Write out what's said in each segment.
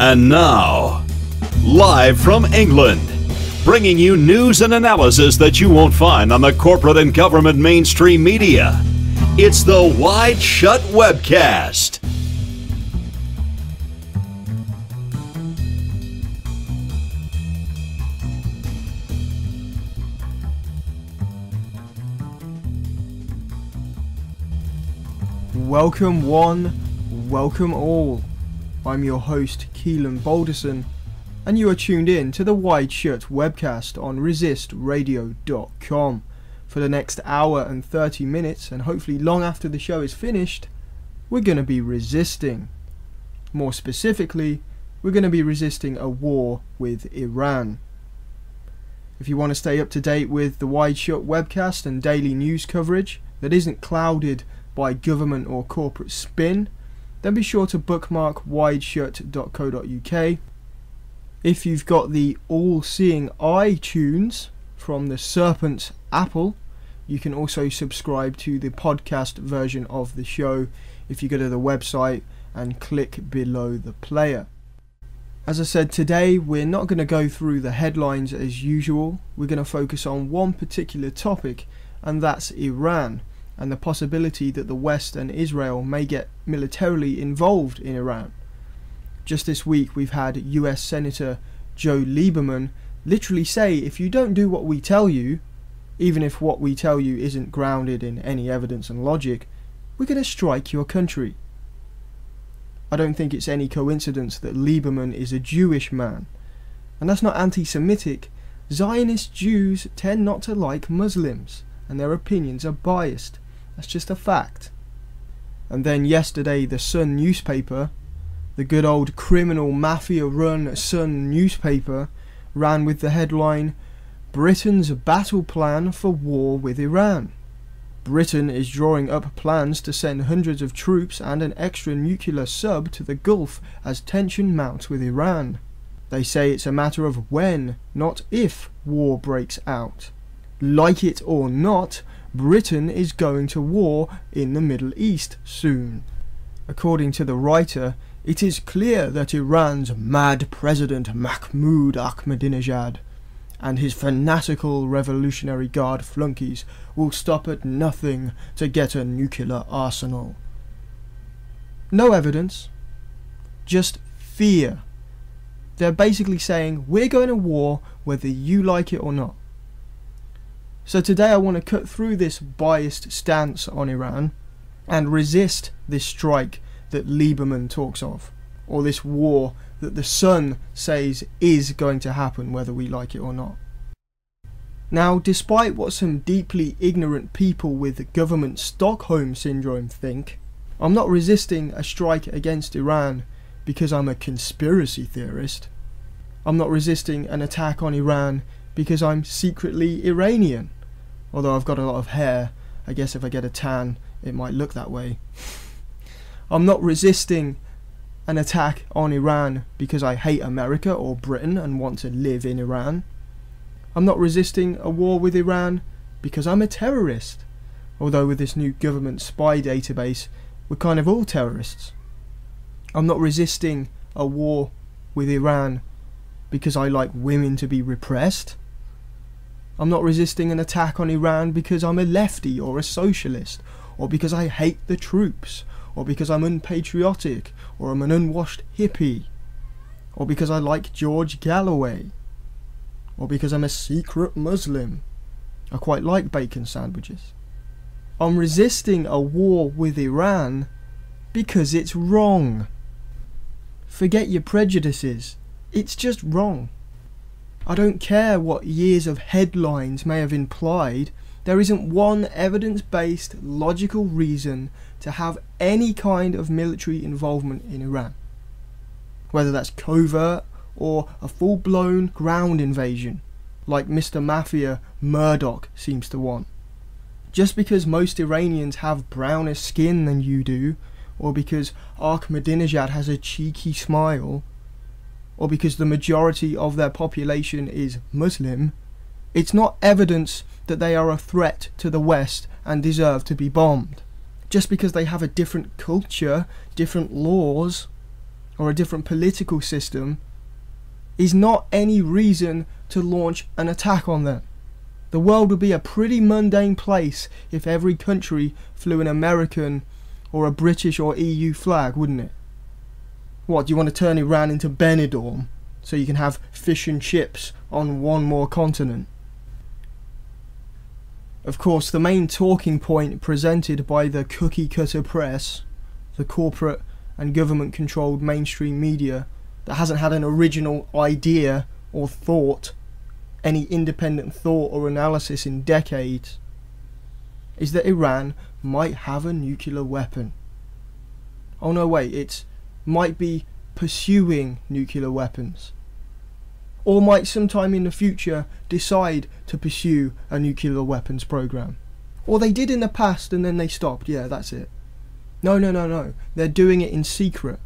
And now, live from England, bringing you news and analysis that you won't find on the corporate and government mainstream media. It's the WideShut Webcast. Welcome one, welcome all. I'm your host Keelan Balderson, and you are tuned in to the WideShut Webcast on resistradio.com. For the next hour and 30 minutes, and hopefully long after the show is finished, we're going to be resisting. More specifically, we're going to be resisting a war with Iran. If you want to stay up to date with the WideShut Webcast and daily news coverage that isn't clouded by government or corporate spin, then be sure to bookmark wideshut.co.uk. If you've got the all-seeing iTunes from the Serpent's Apple, you can also subscribe to the podcast version of the show if you go to the website and click below the player. As I said, today we're not going to go through the headlines as usual. We're going to focus on one particular topic, and that's Iran, and the possibility that the West and Israel may get militarily involved in Iran. Just this week we've had US Senator Joe Lieberman literally say, if you don't do what we tell you, even if what we tell you isn't grounded in any evidence and logic, we're going to strike your country. I don't think it's any coincidence that Lieberman is a Jewish man. And that's not anti-Semitic. Zionist Jews tend not to like Muslims, and their opinions are biased. That's just a fact. And then yesterday the Sun newspaper, the good old criminal mafia-run Sun newspaper, ran with the headline, Britain's battle plan for war with Iran. Britain is drawing up plans to send hundreds of troops and an extra nuclear sub to the Gulf as tension mounts with Iran. They say it's a matter of when, not if, war breaks out. Like it or not, Britain is going to war in the Middle East soon. According to the writer, it is clear that Iran's mad president Mahmoud Ahmadinejad and his fanatical Revolutionary Guard flunkies will stop at nothing to get a nuclear arsenal. No evidence, just fear. They're basically saying, we're going to war whether you like it or not. So today I want to cut through this biased stance on Iran and resist this strike that Lieberman talks of, or this war that the Sun says is going to happen whether we like it or not. Now, despite what some deeply ignorant people with government Stockholm syndrome think, I'm not resisting a strike against Iran because I'm a conspiracy theorist. I'm not resisting an attack on Iran because I'm secretly Iranian. Although I've got a lot of hair, I guess if I get a tan, it might look that way. I'm not resisting an attack on Iran because I hate America or Britain and want to live in Iran. I'm not resisting a war with Iran because I'm a terrorist. Although with this new government spy database, we're kind of all terrorists. I'm not resisting a war with Iran because I like women to be repressed. I'm not resisting an attack on Iran because I'm a lefty or a socialist, or because I hate the troops, or because I'm unpatriotic, or I'm an unwashed hippie, or because I like George Galloway, or because I'm a secret Muslim. I quite like bacon sandwiches. I'm resisting a war with Iran because it's wrong. Forget your prejudices, it's just wrong. I don't care what years of headlines may have implied, there isn't one evidence-based, logical reason to have any kind of military involvement in Iran. Whether that's covert or a full-blown ground invasion, like Mr. Mafia Murdoch seems to want. Just because most Iranians have browner skin than you do, or because Ahmadinejad has a cheeky smile, or because the majority of their population is Muslim, it's not evidence that they are a threat to the West and deserve to be bombed. Just because they have a different culture, different laws, or a different political system is not any reason to launch an attack on them. The world would be a pretty mundane place if every country flew an American or a British or EU flag, wouldn't it? What, do you want to turn Iran into Benidorm so you can have fish and chips on one more continent? Of course, the main talking point presented by the cookie-cutter press, the corporate and government-controlled mainstream media that hasn't had an original idea or thought, any independent thought or analysis in decades, is that Iran might have a nuclear weapon. Oh no, wait, it might be pursuing nuclear weapons. Or might sometime in the future decide to pursue a nuclear weapons program. Or they did in the past and then they stopped. Yeah, that's it. No. They're doing it in secret.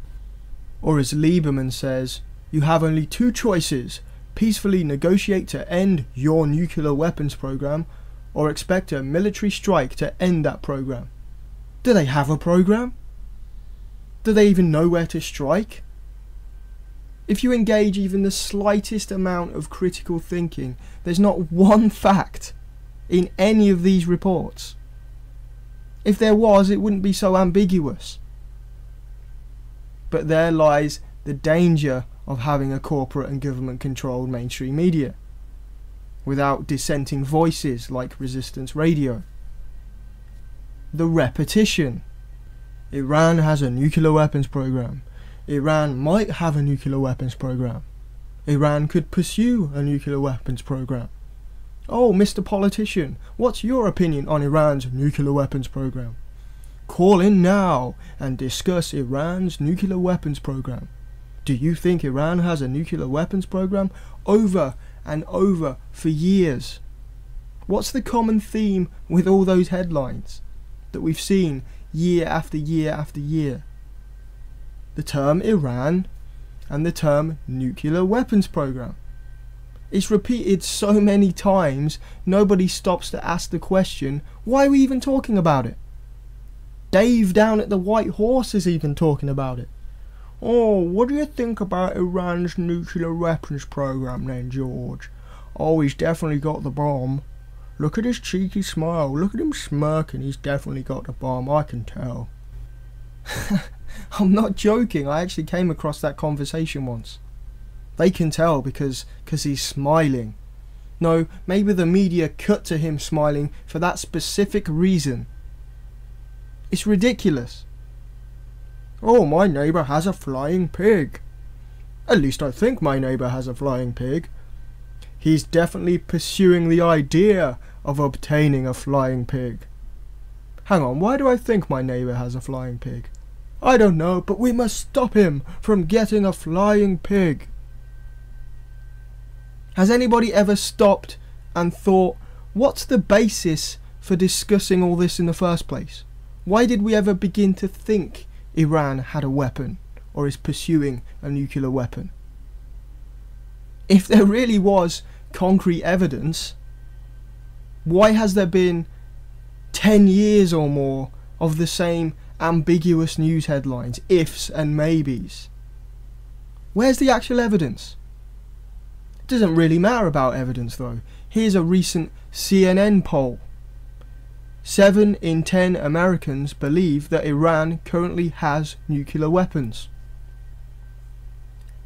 Or as Lieberman says, you have only two choices: peacefully negotiate to end your nuclear weapons program, or expect a military strike to end that program. Do they have a program? Do they even know where to strike? If you engage even the slightest amount of critical thinking, there's not one fact in any of these reports. If there was, it wouldn't be so ambiguous. But there lies the danger of having a corporate and government-controlled mainstream media, without dissenting voices like Resistance Radio. The repetition. Iran has a nuclear weapons program. Iran might have a nuclear weapons program. Iran could pursue a nuclear weapons program. Oh, Mr. Politician, what's your opinion on Iran's nuclear weapons program? Call in now and discuss Iran's nuclear weapons program. Do you think Iran has a nuclear weapons program? Over and over for years. What's the common theme with all those headlines that we've seen year after year after year? The term Iran and the term nuclear weapons program. It's repeated so many times, nobody stops to ask the question, why are we even talking about it? Dave down at the White Horse is even talking about it. Oh, what do you think about Iran's nuclear weapons program then, George? Oh, he's definitely got the bomb. Look at his cheeky smile, look at him smirking, he's definitely got the bomb, I can tell. I'm not joking, I actually came across that conversation once. They can tell because he's smiling. No, maybe the media cut to him smiling for that specific reason. It's ridiculous. Oh, my neighbour has a flying pig. At least I think my neighbour has a flying pig. He's definitely pursuing the idea of obtaining a flying pig. Hang on, why do I think my neighbour has a flying pig? I don't know, but we must stop him from getting a flying pig. Has anybody ever stopped and thought, what's the basis for discussing all this in the first place? Why did we ever begin to think Iran had a weapon or is pursuing a nuclear weapon? If there really was concrete evidence, why has there been 10 years or more of the same ambiguous news headlines, ifs and maybes? Where's the actual evidence? It doesn't really matter about evidence though. Here's a recent CNN poll. 7 in 10 Americans believe that Iran currently has nuclear weapons.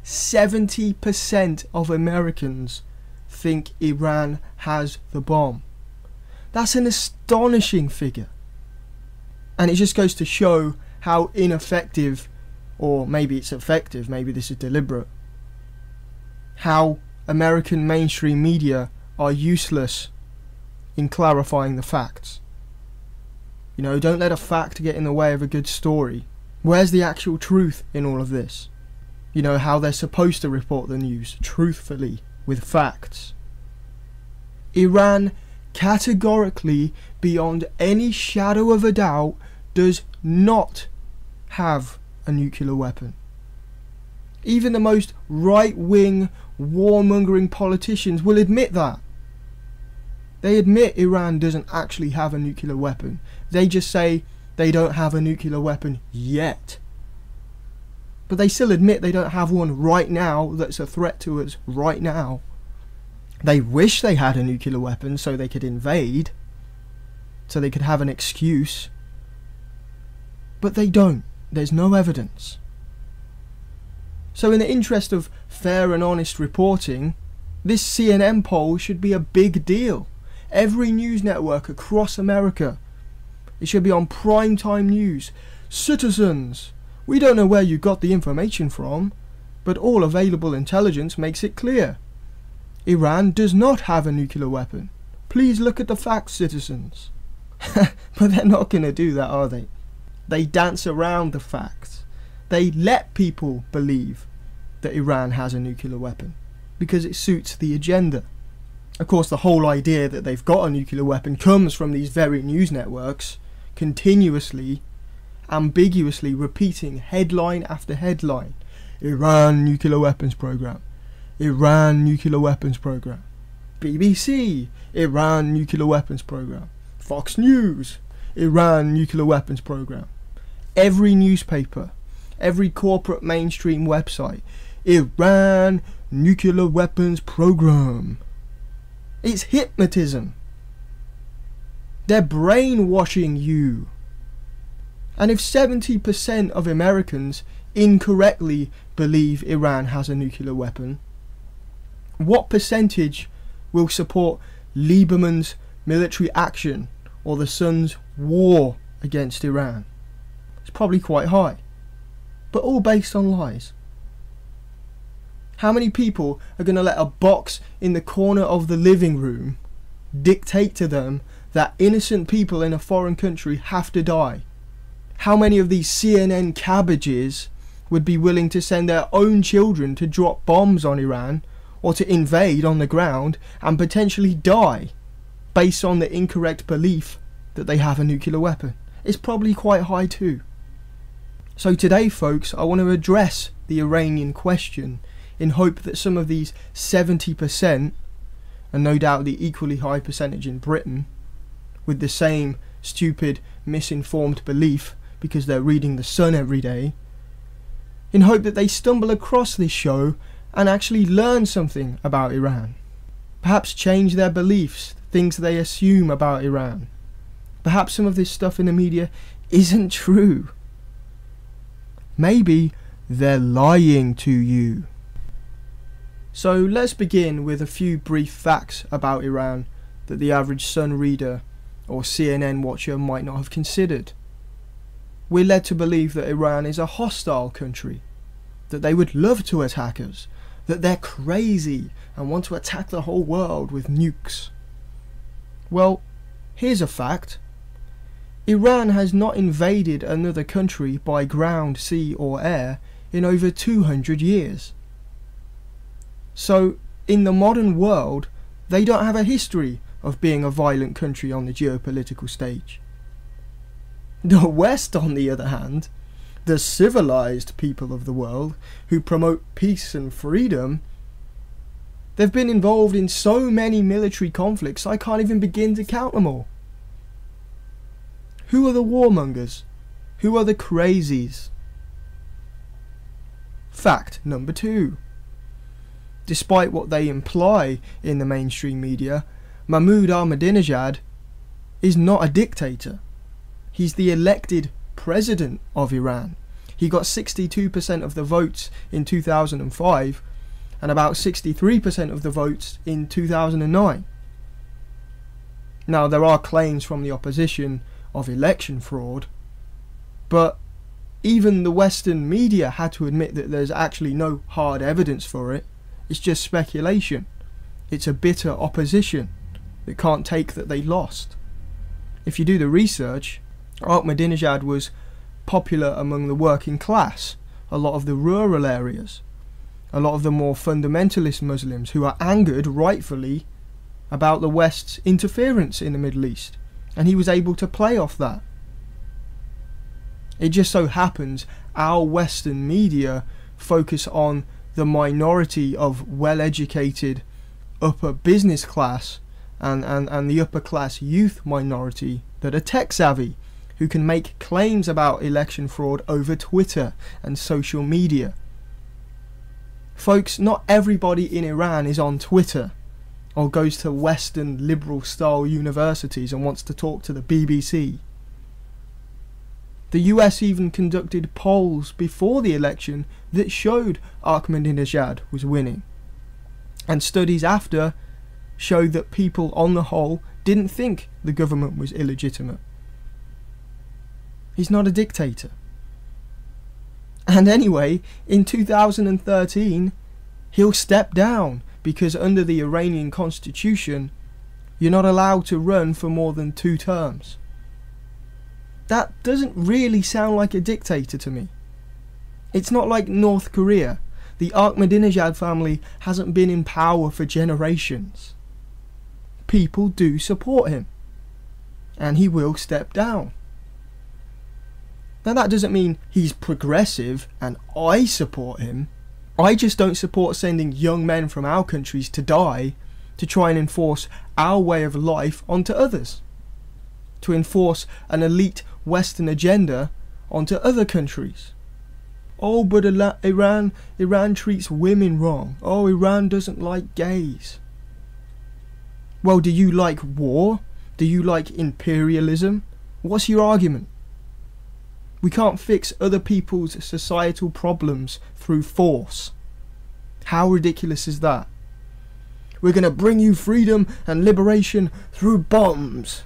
70% of Americans think Iran has the bomb. That's an astonishing figure. And it just goes to show how ineffective, or maybe it's effective, maybe this is deliberate, how American mainstream media are useless in clarifying the facts. You know, don't let a fact get in the way of a good story. Where's the actual truth in all of this? You know, how they're supposed to report the news, truthfully, with facts. Iran categorically, beyond any shadow of a doubt, does not have a nuclear weapon. Even the most right-wing, warmongering politicians will admit that. They admit Iran doesn't actually have a nuclear weapon. They just say they don't have a nuclear weapon yet. But they still admit they don't have one right now that's a threat to us right now. They wish they had a nuclear weapon so they could invade, so they could have an excuse. But they don't. There's no evidence. So in the interest of fair and honest reporting, this CNN poll should be a big deal. Every news network across America, it should be on primetime news. Citizens, we don't know where you got the information from, but all available intelligence makes it clear. Iran does not have a nuclear weapon. Please look at the facts, citizens. But they're not going to do that, are they? They dance around the facts. They let people believe that Iran has a nuclear weapon because it suits the agenda. Of course, the whole idea that they've got a nuclear weapon comes from these very news networks continuously, ambiguously repeating headline after headline. Iran nuclear weapons program. Iran nuclear weapons program. BBC, Iran nuclear weapons program. Fox News, Iran nuclear weapons program. Every newspaper, every corporate mainstream website, Iran nuclear weapons program. It's hypnotism. They're brainwashing you. And if 70% of Americans incorrectly believe Iran has a nuclear weapon, what percentage will support Lieberman's military action or the Sun's war against Iran? It's probably quite high, but all based on lies. How many people are going to let a box in the corner of the living room dictate to them that innocent people in a foreign country have to die? How many of these CNN cabbages would be willing to send their own children to drop bombs on Iran or to invade on the ground and potentially die based on the incorrect belief that they have a nuclear weapon? It's probably quite high too. So today, folks, I want to address the Iranian question in hope that some of these 70%, and no doubt the equally high percentage in Britain, with the same stupid, misinformed belief because they're reading The Sun every day, in hope that they stumble across this show and actually learn something about Iran. Perhaps change their beliefs, things they assume about Iran. Perhaps some of this stuff in the media isn't true. Maybe they're lying to you. So let's begin with a few brief facts about Iran that the average Sun reader or CNN watcher might not have considered. We're led to believe that Iran is a hostile country, that they would love to attack us, that they're crazy and want to attack the whole world with nukes. Well, here's a fact. Iran has not invaded another country by ground, sea or air in over 200 years. So, in the modern world, they don't have a history of being a violent country on the geopolitical stage. The West, on the other hand, the civilized people of the world who promote peace and freedom, they've been involved in so many military conflicts I can't even begin to count them all. Who are the warmongers? Who are the crazies? Fact number 2. Despite what they imply in the mainstream media, Mahmoud Ahmadinejad is not a dictator. He's the elected president of Iran. He got 62% of the votes in 2005 and about 63% of the votes in 2009. Now, there are claims from the opposition of election fraud, but even the Western media had to admit that there's actually no hard evidence for it. It's just speculation. It's a bitter opposition that can't take that they lost. If you do the research, Ahmadinejad was popular among the working class, a lot of the rural areas, a lot of the more fundamentalist Muslims who are angered, rightfully, about the West's interference in the Middle East, and he was able to play off that. It just so happens our Western media focus on the minority of well-educated upper business class and the upper class youth minority that are tech savvy, who can make claims about election fraud over Twitter and social media. Folks, not everybody in Iran is on Twitter or goes to Western liberal style universities and wants to talk to the BBC. The US even conducted polls before the election that showed Ahmadinejad was winning. And studies after showed that people on the whole didn't think the government was illegitimate. He's not a dictator. And anyway, in 2013, he'll step down because under the Iranian constitution, you're not allowed to run for more than 2 terms. That doesn't really sound like a dictator to me. It's not like North Korea. The Ahmadinejad family hasn't been in power for generations. People do support him, and he will step down. Now that doesn't mean he's progressive and I support him. I just don't support sending young men from our countries to die to try and enforce our way of life onto others. To enforce an elite Western agenda onto other countries. Oh, but Iran treats women wrong. Oh, Iran doesn't like gays. Well, do you like war? Do you like imperialism? What's your argument? We can't fix other people's societal problems through force. How ridiculous is that? We're going to bring you freedom and liberation through bombs.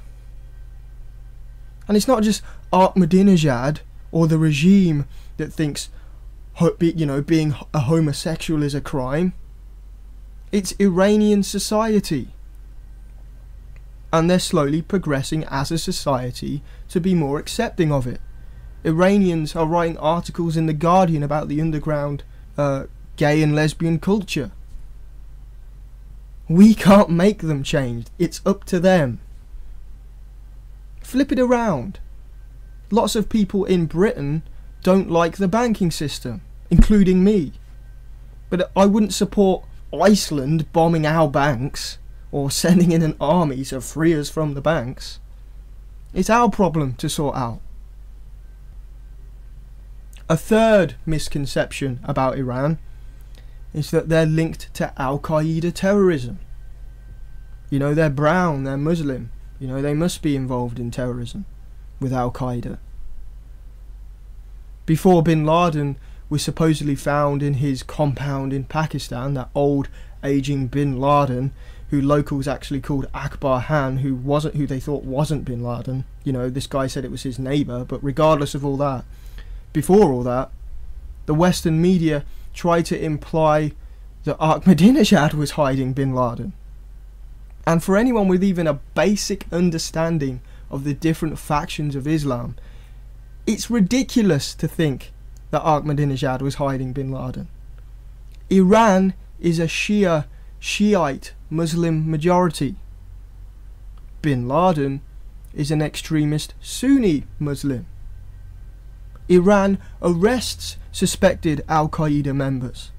And it's not just Ahmadinejad or the regime that thinks, being a homosexual is a crime. It's Iranian society. And they're slowly progressing as a society to be more accepting of it. Iranians are writing articles in The Guardian about the underground gay and lesbian culture. We can't make them change. It's up to them. Flip it around. Lots of people in Britain don't like the banking system, including me. But I wouldn't support Iceland bombing our banks or sending in an army to free us from the banks. It's our problem to sort out. A third misconception about Iran is that they're linked to Al-Qaeda terrorism. They're brown, they're Muslim. They must be involved in terrorism with Al-Qaeda. Before bin Laden was supposedly found in his compound in Pakistan, that old aging bin Laden, who locals actually called Akbar Khan, who they thought wasn't bin Laden. This guy said it was his neighbour, but regardless of all that, before all that, the Western media tried to imply that Ahmadinejad was hiding bin Laden. And for anyone with even a basic understanding of the different factions of Islam, it's ridiculous to think that Ahmadinejad was hiding bin Laden. Iran is a Shiite Muslim majority. Bin Laden is an extremist Sunni Muslim. Iran arrests suspected Al-Qaeda members.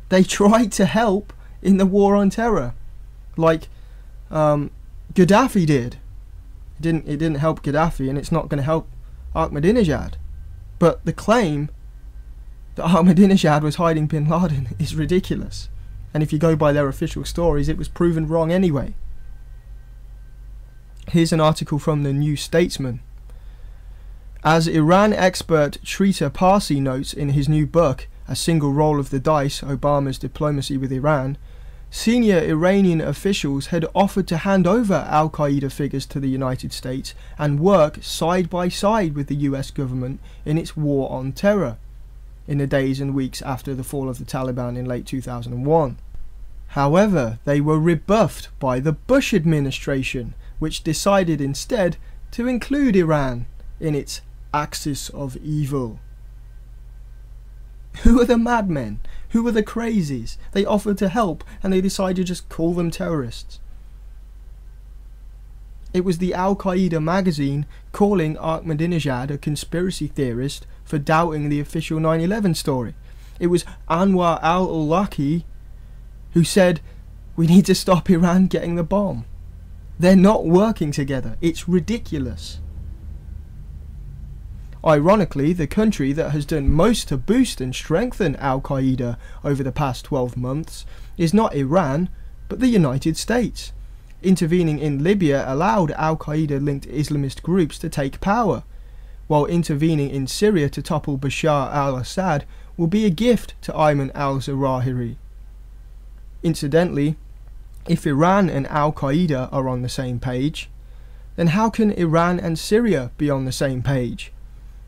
They tried to help in the war on terror, like Gaddafi did. It didn't help Gaddafi, and it's not going to help Ahmadinejad. But the claim that Ahmadinejad was hiding bin Laden is ridiculous. And if you go by their official stories, it was proven wrong anyway. Here's an article from the New Statesman. As Iran expert Trita Parsi notes in his new book, A Single Roll of the Dice, Obama's Diplomacy with Iran, senior Iranian officials had offered to hand over Al-Qaeda figures to the United States and work side by side with the US government in its war on terror in the days and weeks after the fall of the Taliban in late 2001. However, they were rebuffed by the Bush administration, which decided instead to include Iran in its axis of evil. Who are the madmen? Who are the crazies? They offered to help and they decided to just call them terrorists. It was the Al-Qaeda magazine calling Ahmadinejad a conspiracy theorist for doubting the official 9/11 story. It was Anwar al-Awlaki who said, "We need to stop Iran getting the bomb." They're not working together. It's ridiculous. Ironically, the country that has done most to boost and strengthen Al-Qaeda over the past 12 months is not Iran, but the United States. Intervening in Libya allowed Al-Qaeda-linked Islamist groups to take power, while intervening in Syria to topple Bashar al-Assad will be a gift to Ayman al-Zawahiri. Incidentally, if Iran and Al-Qaeda are on the same page, then how can Iran and Syria be on the same page,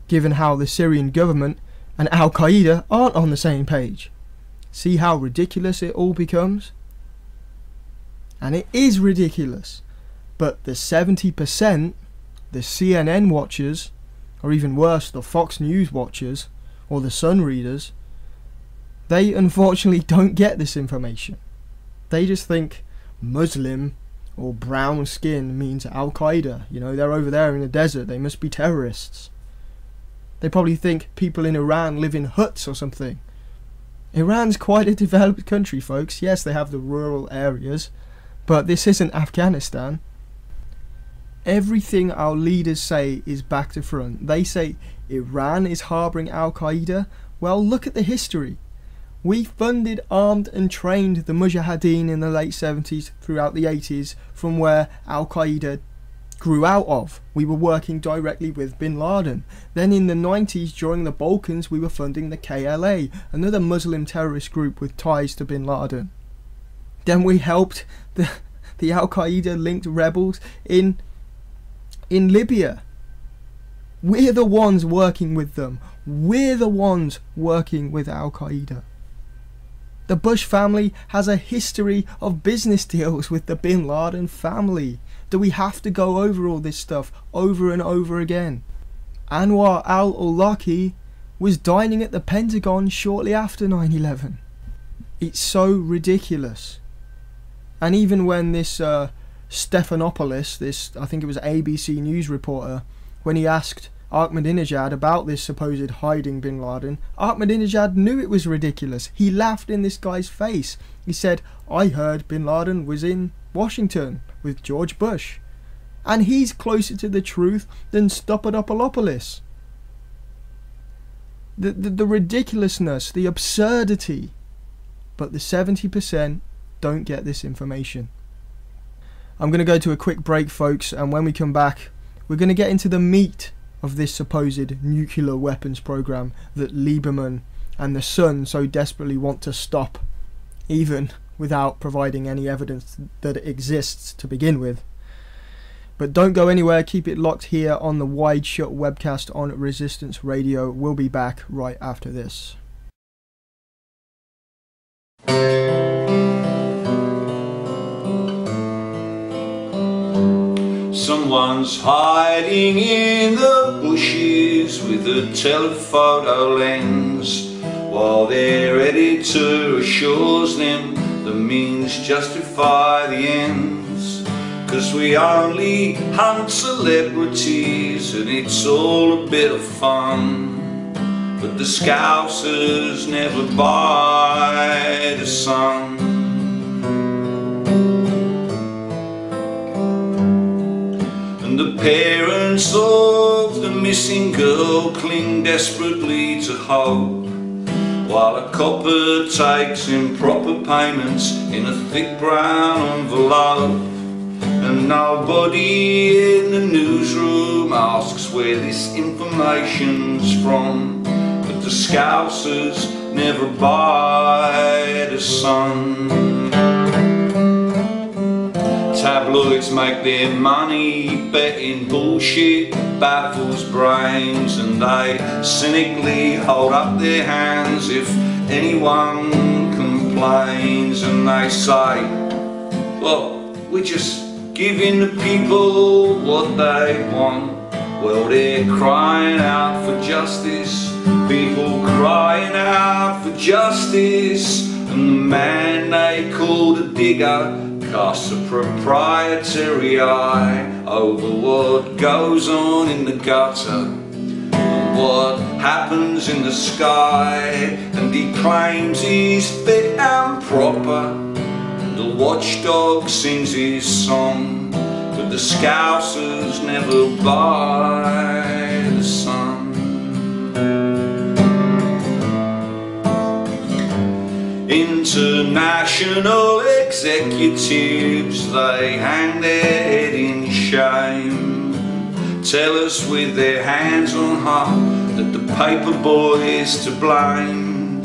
given how the Syrian government and Al-Qaeda aren't on the same page? See how ridiculous it all becomes? And it is ridiculous, but the 70%, the CNN watchers, or even worse, the Fox News watchers, or the Sun readers, they unfortunately don't get this information. They just think Muslim or brown skin means Al-Qaeda. You know, they're over there in the desert, they must be terrorists. They probably think people in Iran live in huts or something. Iran's quite a developed country, folks. Yes, they have the rural areas, but this isn't Afghanistan. Everything our leaders say is back to front. They say Iran is harbouring Al-Qaeda. Well, look at the history. We funded, armed and trained the Mujahideen in the late 70s throughout the 80s from where Al-Qaeda grew out of. We were working directly with Bin Laden. Then in the 90s, during the Balkans, we were funding the KLA, another Muslim terrorist group with ties to Bin Laden. Then we helped the Al-Qaeda linked rebels in Libya. We're the ones working with them. We're the ones working with Al-Qaeda. The Bush family has a history of business deals with the Bin Laden family. Do we have to go over all this stuff over and over again? Anwar al-Awlaki was dining at the Pentagon shortly after 9/11. It's so ridiculous. And even when this Stephanopoulos, I think it was ABC News reporter, when he asked Ahmadinejad about this supposed hiding Bin Laden, Ahmadinejad knew it was ridiculous. He laughed in this guy's face. He said, "I heard Bin Laden was in Washington with George Bush." And he's closer to the truth than Stephanopoulos. The ridiculousness, the absurdity. But the 70% don't get this information. I'm going to go to a quick break, folks, and when we come back, we're going to get into the meat of this supposed nuclear weapons program that Lieberman and the Sun so desperately want to stop, even without providing any evidence that it exists to begin with. But don't go anywhere, keep it locked here on the WideShut webcast on Resistance Radio. We'll be back right after this. Someone's hiding in the bushes with a telephoto lens, while their editor assures them the means justify the ends. 'Cause we only hunt celebrities and it's all a bit of fun, but the Scousers never buy the Sun. And the parents of the missing girl cling desperately to hope, while a copper takes improper payments in a thick brown envelope. And nobody in the newsroom asks where this information's from, but the Scousers never buy the Sun. Tabloids make their money betting bullshit baffles brains, and they cynically hold up their hands if anyone complains. And they say, well, we're just giving the people what they want. Well, they're crying out for justice, people crying out for justice. And the man they call the digger casts a proprietary eye over what goes on in the gutter and what happens in the sky. And he claims he's fit and proper, and the watchdog sings his song, but the Scousers never buy the Sun. international executives, they hang their head in shame. Tell us with their hands on heart that the paper boy is to blame.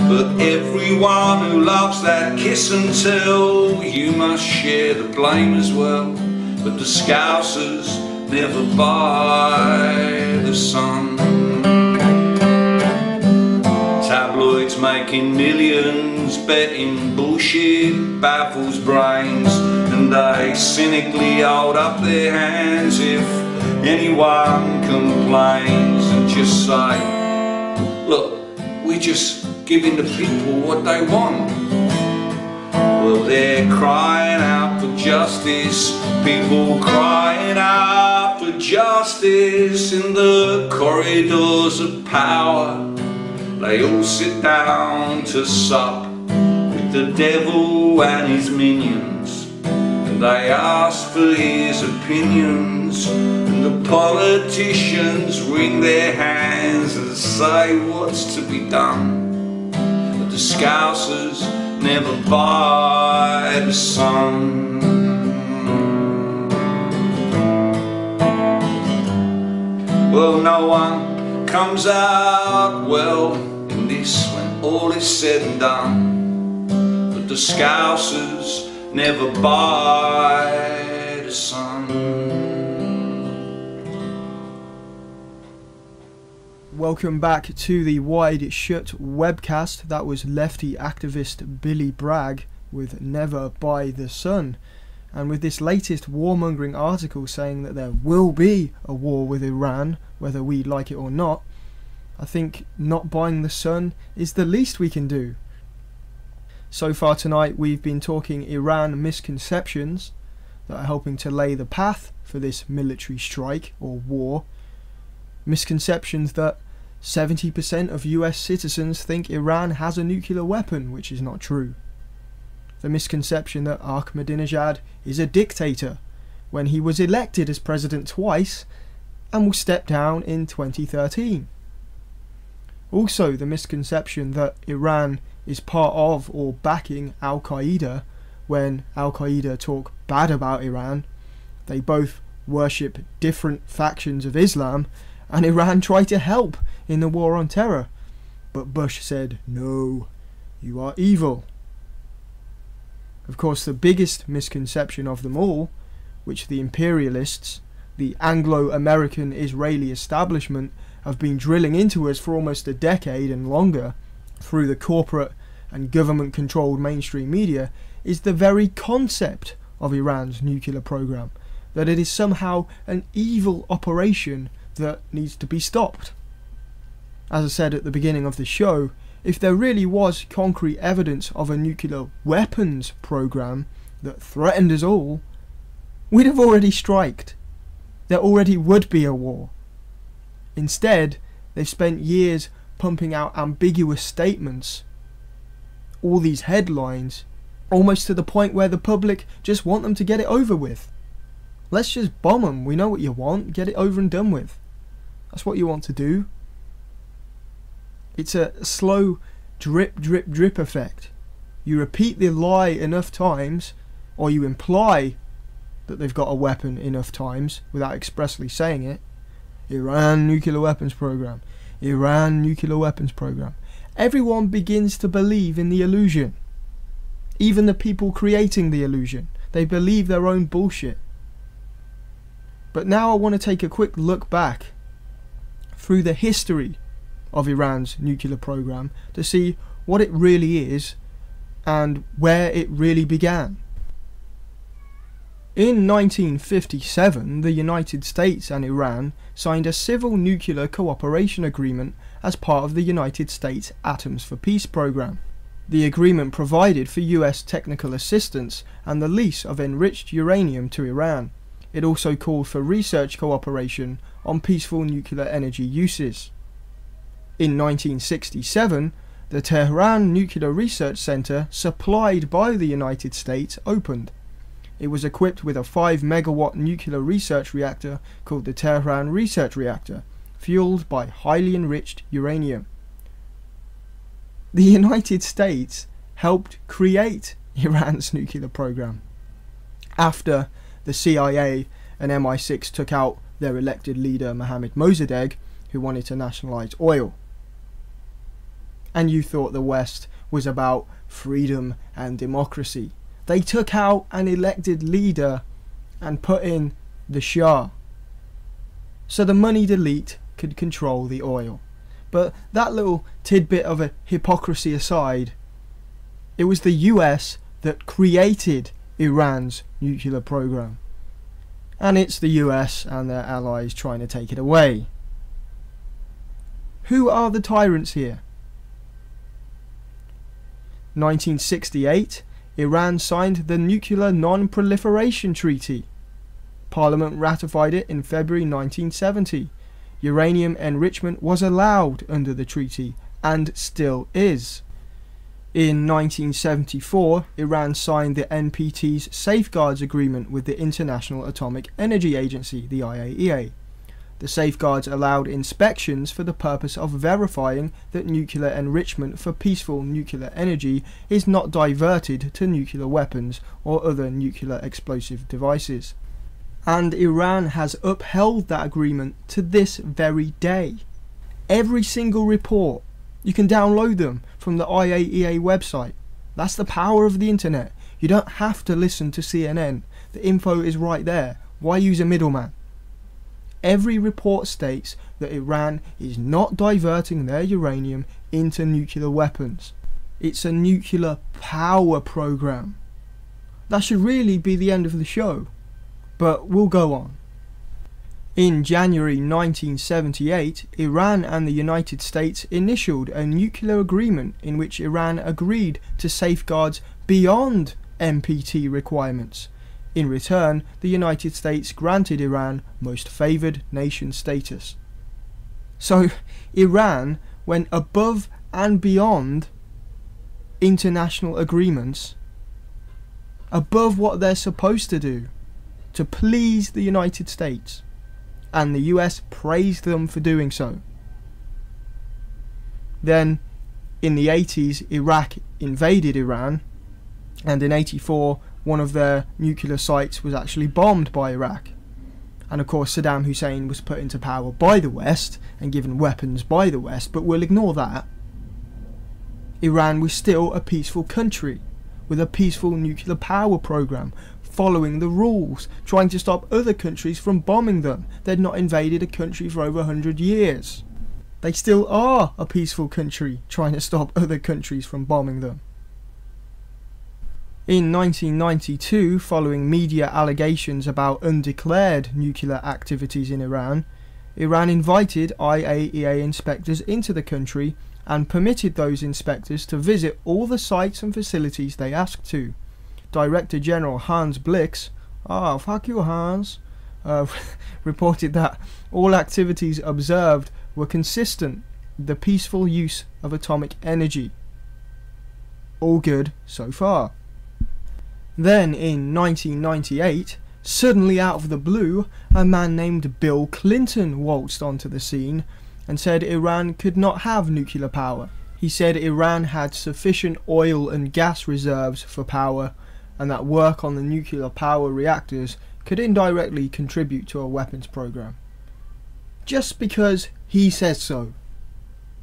But everyone who loves that kiss and tell, you must share the blame as well. But the Scousers never buy the Sun. Tabloids making millions, betting bullshit baffles brains, and they cynically hold up their hands if anyone complains and just say, look, we're just giving the people what they want. Well, they're crying out for justice, people crying out for justice in the corridors of power. They all sit down to sup with the devil and his minions, and they ask for his opinions, and the politicians wring their hands and say what's to be done. But the Scousers never buy the Sun. Well, no one comes out well in this when all is said and done, but the Scousers never buy the Sun. Welcome back to the WideShut webcast. That was lefty activist Billy Bragg with Never Buy the Sun. And with this latest warmongering article saying that there will be a war with Iran, whether we like it or not, I think not buying the Sun is the least we can do. So far tonight we've been talking Iran misconceptions that are helping to lay the path for this military strike or war. Misconceptions that 70% of US citizens think Iran has a nuclear weapon, which is not true. The misconception that Ahmadinejad is a dictator when he was elected as president twice and will step down in 2013. Also the misconception that Iran is part of or backing Al-Qaeda when Al-Qaeda talk bad about Iran. They both worship different factions of Islam, and Iran tried to help in the war on terror. But Bush said, no, you are evil. Of course, the biggest misconception of them all, which the imperialists, the Anglo-American Israeli establishment, have been drilling into us for almost a decade and longer through the corporate and government-controlled mainstream media, is the very concept of Iran's nuclear program, that it is somehow an evil operation that needs to be stopped. As I said at the beginning of the show, if there really was concrete evidence of a nuclear weapons program that threatened us all, we'd have already striked. There already would be a war. Instead, they've spent years pumping out ambiguous statements, all these headlines, almost to the point where the public just want them to get it over with. Let's just bomb them, we know what you want, get it over and done with. That's what you want to do. It's a slow drip, drip, drip effect. You repeat the lie enough times, or you imply that they've got a weapon enough times without expressly saying it. Iran nuclear weapons program. Iran nuclear weapons program. Everyone begins to believe in the illusion. Even the people creating the illusion. They believe their own bullshit. But now I want to take a quick look back through the history of Iran's nuclear program to see what it really is and where it really began. In 1957, the United States and Iran signed a civil nuclear cooperation agreement as part of the United States Atoms for Peace program. The agreement provided for US technical assistance and the lease of enriched uranium to Iran. It also called for research cooperation on peaceful nuclear energy uses. In 1967, the Tehran Nuclear Research Center, supplied by the United States, opened. It was equipped with a 5 megawatt nuclear research reactor called the Tehran Research Reactor, fueled by highly enriched uranium. The United States helped create Iran's nuclear program after the CIA and MI6 took out their elected leader Mohammad Mossadegh, who wanted to nationalize oil. And you thought the West was about freedom and democracy. They took out an elected leader and put in the Shah, so the moneyed elite could control the oil. But that little tidbit of a hypocrisy aside, it was the US that created Iran's nuclear program, and it's the US and their allies trying to take it away. Who are the tyrants here? 1968, Iran signed the Nuclear Non-Proliferation Treaty. Parliament ratified it in February 1970. Uranium enrichment was allowed under the treaty, and still is. In 1974, Iran signed the NPT's Safeguards Agreement with the International Atomic Energy Agency, the IAEA. The safeguards allowed inspections for the purpose of verifying that nuclear enrichment for peaceful nuclear energy is not diverted to nuclear weapons or other nuclear explosive devices. And Iran has upheld that agreement to this very day. Every single report, you can download them from the IAEA website. That's the power of the internet. You don't have to listen to CNN. The info is right there. Why use a middleman? Every report states that Iran is not diverting their uranium into nuclear weapons. It's a nuclear power program. That should really be the end of the show, but we'll go on. In January 1978, Iran and the United States initialed a nuclear agreement in which Iran agreed to safeguards beyond NPT requirements. In return, the United States granted Iran most favoured nation status. So Iran went above and beyond international agreements, above what they're supposed to do, to please the United States, and the US praised them for doing so. Then in the 80s, Iraq invaded Iran, and in 84 one of their nuclear sites was actually bombed by Iraq. And of course Saddam Hussein was put into power by the West and given weapons by the West, but we'll ignore that. Iran was still a peaceful country with a peaceful nuclear power program, following the rules, trying to stop other countries from bombing them. They'd not invaded a country for over 100 years. They still are a peaceful country trying to stop other countries from bombing them. In 1992, following media allegations about undeclared nuclear activities in Iran, Iran invited IAEA inspectors into the country and permitted those inspectors to visit all the sites and facilities they asked to. Director General Hans Blix, fuck you Hans, reported that all activities observed were consistent with the peaceful use of atomic energy. All good so far. Then in 1998, suddenly out of the blue, a man named Bill Clinton waltzed onto the scene and said Iran could not have nuclear power. He said Iran had sufficient oil and gas reserves for power, and that work on the nuclear power reactors could indirectly contribute to a weapons program. Just because he says so.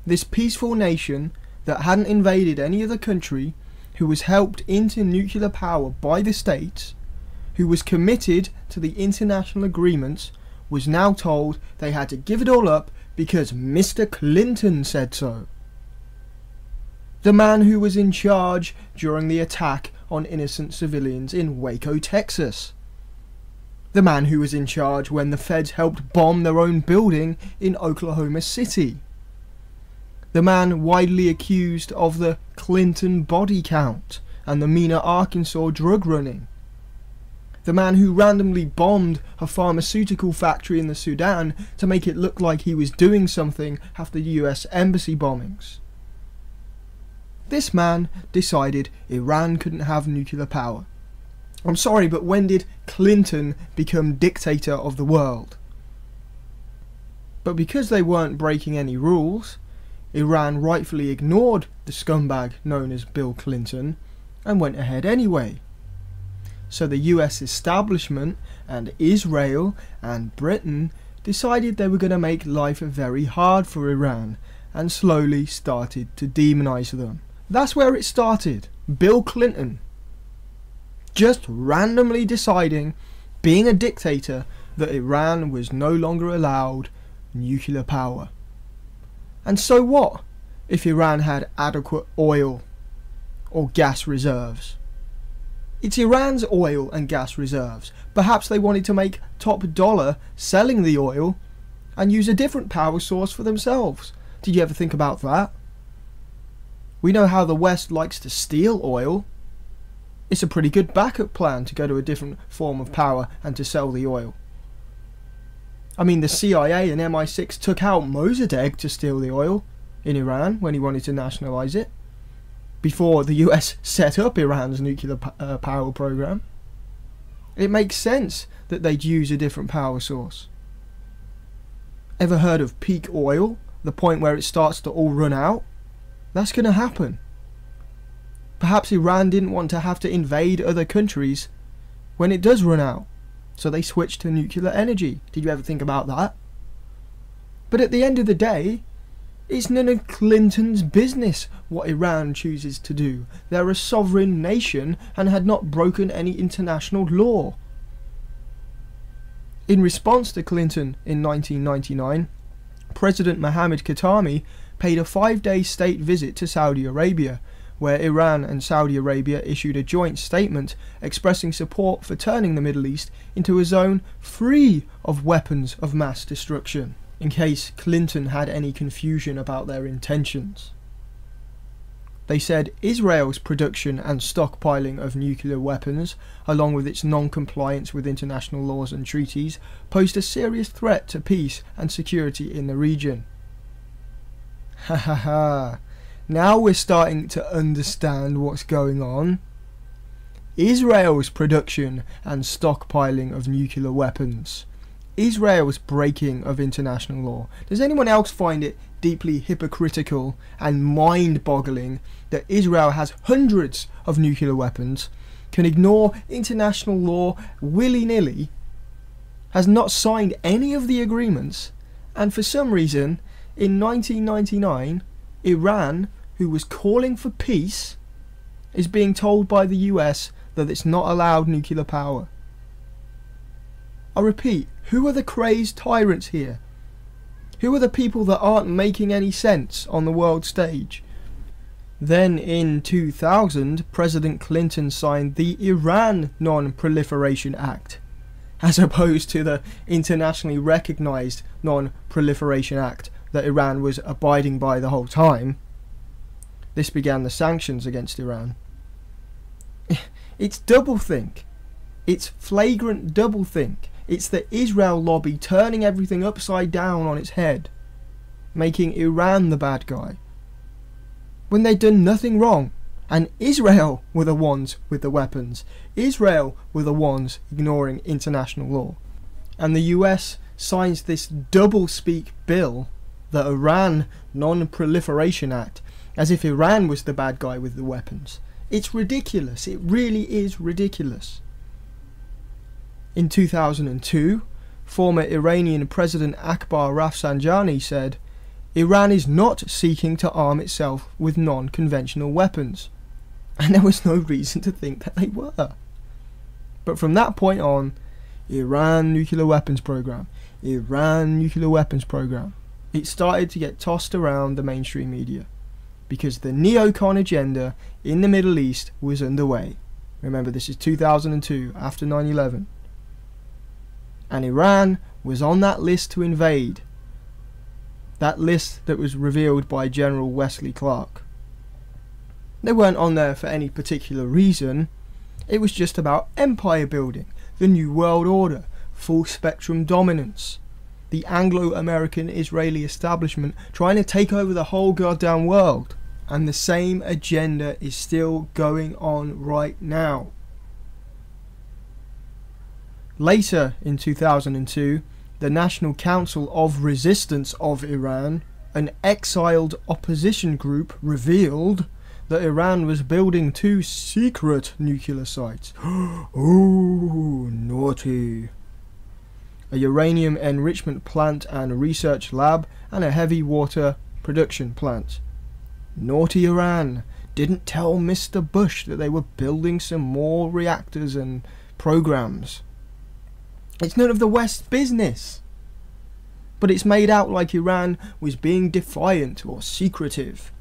This peaceful nation that hadn't invaded any other country, who was helped into nuclear power by the states, who was committed to the international agreements, was now told they had to give it all up because Mr. Clinton said so. The man who was in charge during the attack on innocent civilians in Waco, Texas. The man who was in charge when the feds helped bomb their own building in Oklahoma City. The man widely accused of the Clinton body count and the Mena, Arkansas drug running. The man who randomly bombed a pharmaceutical factory in the Sudan to make it look like he was doing something after US embassy bombings. This man decided Iran couldn't have nuclear power. I'm sorry, but when did Clinton become dictator of the world? But because they weren't breaking any rules, Iran rightfully ignored the scumbag known as Bill Clinton and went ahead anyway. So the US establishment and Israel and Britain decided they were going to make life very hard for Iran and slowly started to demonize them. That's where it started. Bill Clinton just randomly deciding, being a dictator, that Iran was no longer allowed nuclear power. And so what if Iran had adequate oil or gas reserves? It's Iran's oil and gas reserves. Perhaps they wanted to make top dollar selling the oil and use a different power source for themselves. Did you ever think about that? We know how the West likes to steal oil. It's a pretty good backup plan to go to a different form of power and to sell the oil. I mean, the CIA and MI6 took out Mossadegh to steal the oil in Iran when he wanted to nationalize it, before the US set up Iran's nuclear power program. It makes sense that they'd use a different power source. Ever heard of peak oil? The point where it starts to all run out? That's going to happen. Perhaps Iran didn't want to have to invade other countries when it does run out, so they switched to nuclear energy. Did you ever think about that? But at the end of the day, it's none of Clinton's business what Iran chooses to do. They're a sovereign nation and had not broken any international law. In response to Clinton in 1999, President Mohammad Khatami paid a 5-day state visit to Saudi Arabia, where Iran and Saudi Arabia issued a joint statement expressing support for turning the Middle East into a zone free of weapons of mass destruction, in case Clinton had any confusion about their intentions. They said Israel's production and stockpiling of nuclear weapons, along with its non-compliance with international laws and treaties, posed a serious threat to peace and security in the region. Ha ha ha. Now we're starting to understand what's going on. Israel's production and stockpiling of nuclear weapons. Israel's breaking of international law. Does anyone else find it deeply hypocritical and mind-boggling that Israel has hundreds of nuclear weapons, can ignore international law willy-nilly, has not signed any of the agreements, and for some reason, in 1999, Iran, who was calling for peace, is being told by the US that it's not allowed nuclear power? I repeat, who are the crazed tyrants here? Who are the people that aren't making any sense on the world stage? Then in 2000, President Clinton signed the Iran Non-Proliferation Act, as opposed to the internationally recognized Non-Proliferation Act that Iran was abiding by the whole time. This began the sanctions against Iran. It's doublethink. It's flagrant doublethink. It's the Israel lobby turning everything upside down on its head, making Iran the bad guy, when they'd done nothing wrong, and Israel were the ones with the weapons. Israel were the ones ignoring international law. And the US signs this double-speak bill, the Iran Non-Proliferation Act, as if Iran was the bad guy with the weapons. It's ridiculous. It really is ridiculous. In 2002, former Iranian President Akbar Rafsanjani said, Iran is not seeking to arm itself with non-conventional weapons. And there was no reason to think that they were. But from that point on, Iran nuclear weapons program, Iran nuclear weapons program. It started to get tossed around the mainstream media because the neocon agenda in the Middle East was underway. Remember, this is 2002, after 9/11. And Iran was on that list to invade. That list that was revealed by General Wesley Clark. They weren't on there for any particular reason. It was just about empire building, the New World Order, full spectrum dominance, the Anglo-American Israeli establishment trying to take over the whole goddamn world. And the same agenda is still going on right now. Later in 2002, the National Council of Resistance of Iran, an exiled opposition group revealed that Iran was building 2 secret nuclear sites. Oh, naughty. A uranium enrichment plant and research lab, and a heavy water production plant. Naughty Iran didn't tell Mr. Bush that they were building some more reactors and programs. It's none of the West's business. But it's made out like Iran was being defiant or secretive.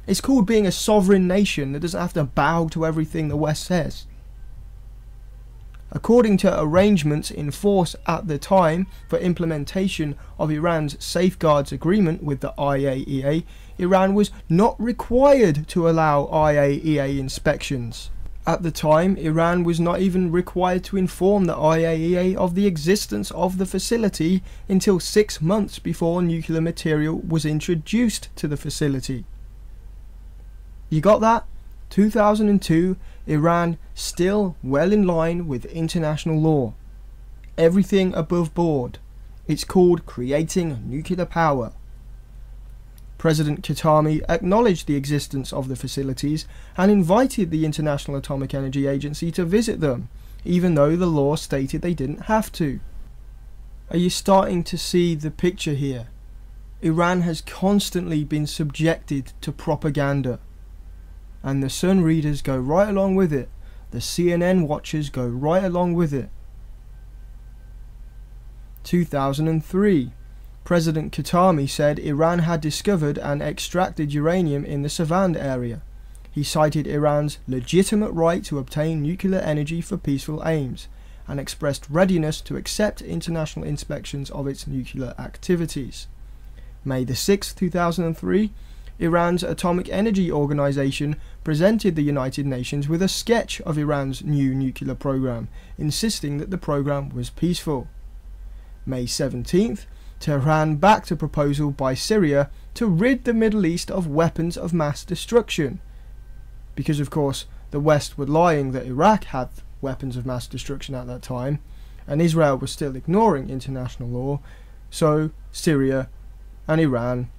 It's called being a sovereign nation that doesn't have to bow to everything the West says. According to arrangements in force at the time for implementation of Iran's Safeguards Agreement with the IAEA, Iran was not required to allow IAEA inspections. At the time, Iran was not even required to inform the IAEA of the existence of the facility until 6 months before nuclear material was introduced to the facility. You got that? 2002, Iran still well in line with international law. Everything above board. It's called creating nuclear power. President Khatami acknowledged the existence of the facilities and invited the International Atomic Energy Agency to visit them, even though the law stated they didn't have to. Are you starting to see the picture here? Iran has constantly been subjected to propaganda. And the Sun readers go right along with it. The CNN watchers go right along with it. 2003. President Khatami said Iran had discovered and extracted uranium in the Savand area. He cited Iran's legitimate right to obtain nuclear energy for peaceful aims, and expressed readiness to accept international inspections of its nuclear activities. May 6, 2003. Iran's Atomic Energy Organization presented the United Nations with a sketch of Iran's new nuclear program, insisting that the program was peaceful. May 17th, Tehran backed a proposal by Syria to rid the Middle East of weapons of mass destruction. Because of course the West were lying that Iraq had weapons of mass destruction at that time, and Israel was still ignoring international law, so Syria and Iran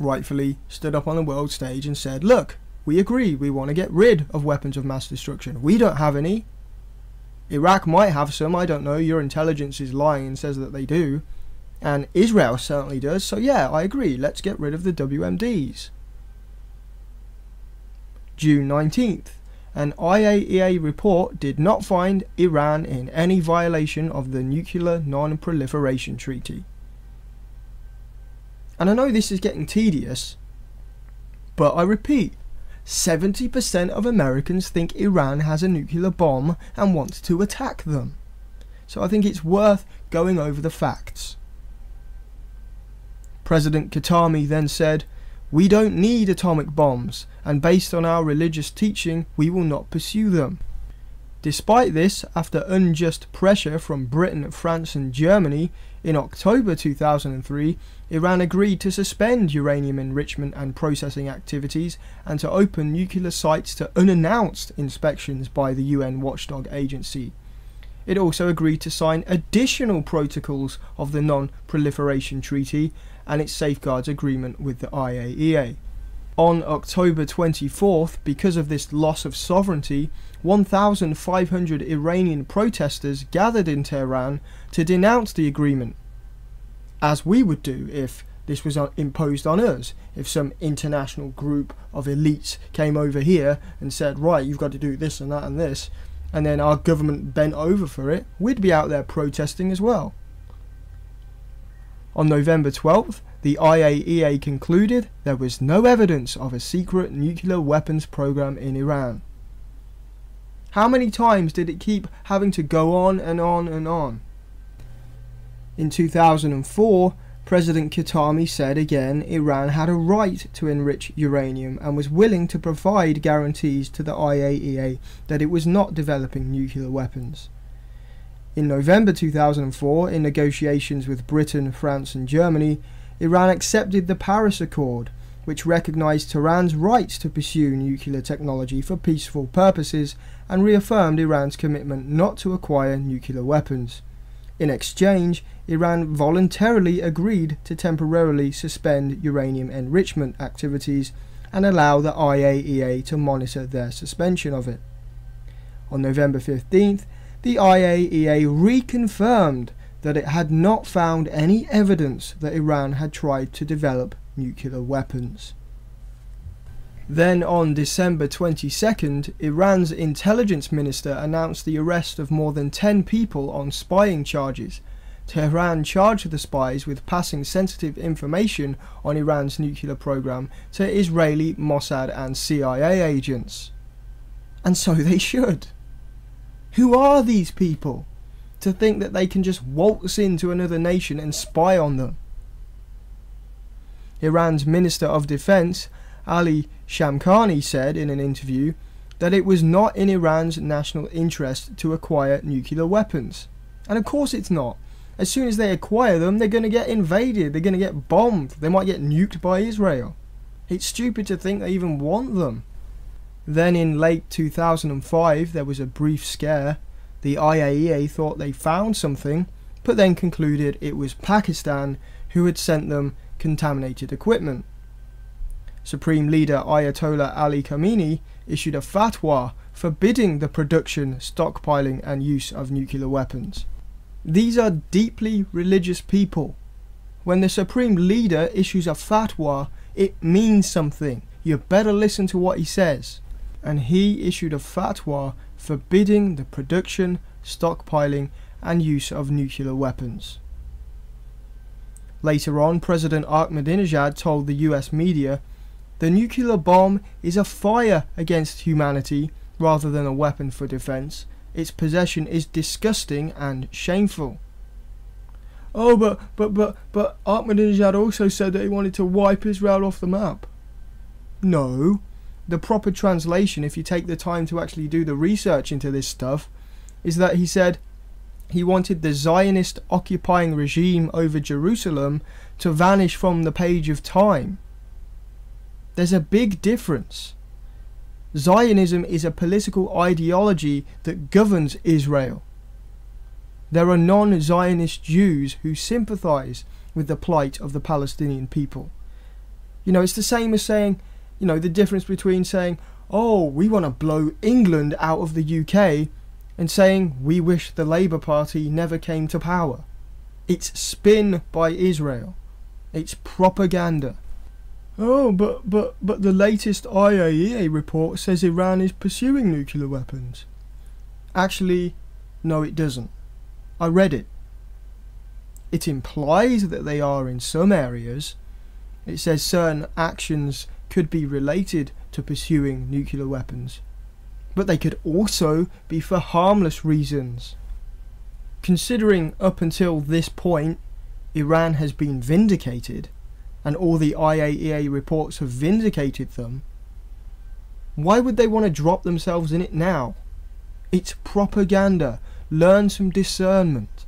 rightfully stood up on the world stage and said, look, we agree, we want to get rid of weapons of mass destruction. We don't have any. Iraq might have some, I don't know, your intelligence is lying and says that they do. And Israel certainly does, so yeah, I agree, let's get rid of the WMDs. June 19th, an IAEA report did not find Iran in any violation of the Nuclear Non-Proliferation Treaty. And I know this is getting tedious, but I repeat, 70% of Americans think Iran has a nuclear bomb and want to attack them. So I think it's worth going over the facts. President Khatami then said, "We don't need atomic bombs, and based on our religious teaching, we will not pursue them." Despite this, after unjust pressure from Britain, France and Germany, in October 2003, Iran agreed to suspend uranium enrichment and processing activities and to open nuclear sites to unannounced inspections by the UN watchdog agency. It also agreed to sign additional protocols of the Non-Proliferation Treaty and its Safeguards Agreement with the IAEA. On October 24th, because of this loss of sovereignty, 1,500 Iranian protesters gathered in Tehran to denounce the agreement, as we would do if this was imposed on us. If some international group of elites came over here and said, right, you've got to do this and that and this, and then our government bent over for it, we'd be out there protesting as well. On November 12th, the IAEA concluded there was no evidence of a secret nuclear weapons program in Iran. How many times did it keep having to go on and on and on? In 2004, President Khatami said again Iran had a right to enrich uranium and was willing to provide guarantees to the IAEA that it was not developing nuclear weapons. In November 2004, in negotiations with Britain, France and Germany, Iran accepted the Paris Accord, which recognized Tehran's rights to pursue nuclear technology for peaceful purposes and reaffirmed Iran's commitment not to acquire nuclear weapons. In exchange, Iran voluntarily agreed to temporarily suspend uranium enrichment activities and allow the IAEA to monitor their suspension of it. On November 15th, the IAEA reconfirmed that it had not found any evidence that Iran had tried to develop nuclear weapons. Then on December 22nd, Iran's intelligence minister announced the arrest of more than 10 people on spying charges. Tehran charged the spies with passing sensitive information on Iran's nuclear program to Israeli Mossad and CIA agents. And so they should. Who are these people to think that they can just waltz into another nation and spy on them? Iran's Minister of Defense, Ali Shamkhani, said in an interview that it was not in Iran's national interest to acquire nuclear weapons. And of course it's not. As soon as they acquire them, they're going to get invaded, they're going to get bombed, they might get nuked by Israel. It's stupid to think they even want them. Then in late 2005 there was a brief scare. The IAEA thought they found something, but then concluded it was Pakistan who had sent them contaminated equipment. Supreme Leader Ayatollah Ali Khamenei issued a fatwa forbidding the production, stockpiling and use of nuclear weapons. These are deeply religious people. When the Supreme Leader issues a fatwa, it means something. You better listen to what he says. And he issued a fatwa forbidding the production, stockpiling and use of nuclear weapons. Later on, President Ahmadinejad told the US media, "The nuclear bomb is a fire against humanity rather than a weapon for defense. Its possession is disgusting and shameful." Oh, but Ahmadinejad also said that he wanted to wipe Israel off the map. No. The proper translation, if you take the time to actually do the research into this stuff, is that he said he wanted the Zionist occupying regime over Jerusalem to vanish from the page of time. There's a big difference. Zionism is a political ideology that governs Israel. There are non-Zionist Jews who sympathize with the plight of the Palestinian people. You know, it's the same as saying, you know, the difference between saying, oh, we want to blow England out of the UK, and saying we wish the Labour Party never came to power. It's spin by Israel. It's propaganda. Oh, but the latest IAEA report says Iran is pursuing nuclear weapons. Actually, no it doesn't. I read it. It implies that they are in some areas. It says certain actions could be related to pursuing nuclear weapons, but they could also be for harmless reasons. Considering up until this point Iran has been vindicated and all the IAEA reports have vindicated them, why would they want to drop themselves in it now? It's propaganda. Learn some discernment.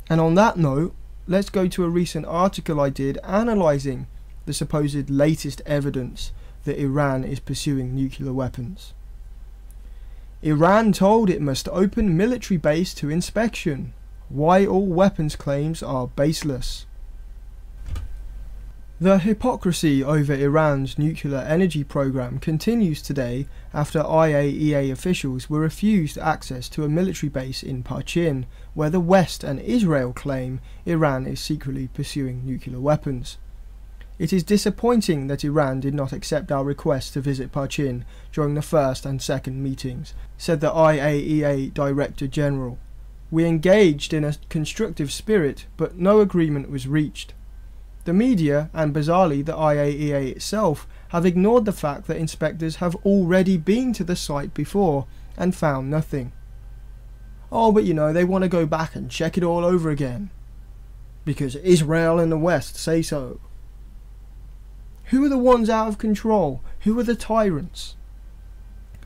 And on that note, let's go to a recent article I did analysing the supposed latest evidence that Iran is pursuing nuclear weapons. Iran told it must open military base to inspection. Why all weapons claims are baseless. The hypocrisy over Iran's nuclear energy program continues today after IAEA officials were refused access to a military base in Parchin, where the West and Israel claim Iran is secretly pursuing nuclear weapons. It is disappointing that Iran did not accept our request to visit Parchin during the first and second meetings, said the IAEA Director General. We engaged in a constructive spirit, but no agreement was reached. The media, and bizarrely the IAEA itself, have ignored the fact that inspectors have already been to the site before and found nothing. Oh, but you know, they want to go back and check it all over again, because Israel and the West say so. Who are the ones out of control? Who are the tyrants?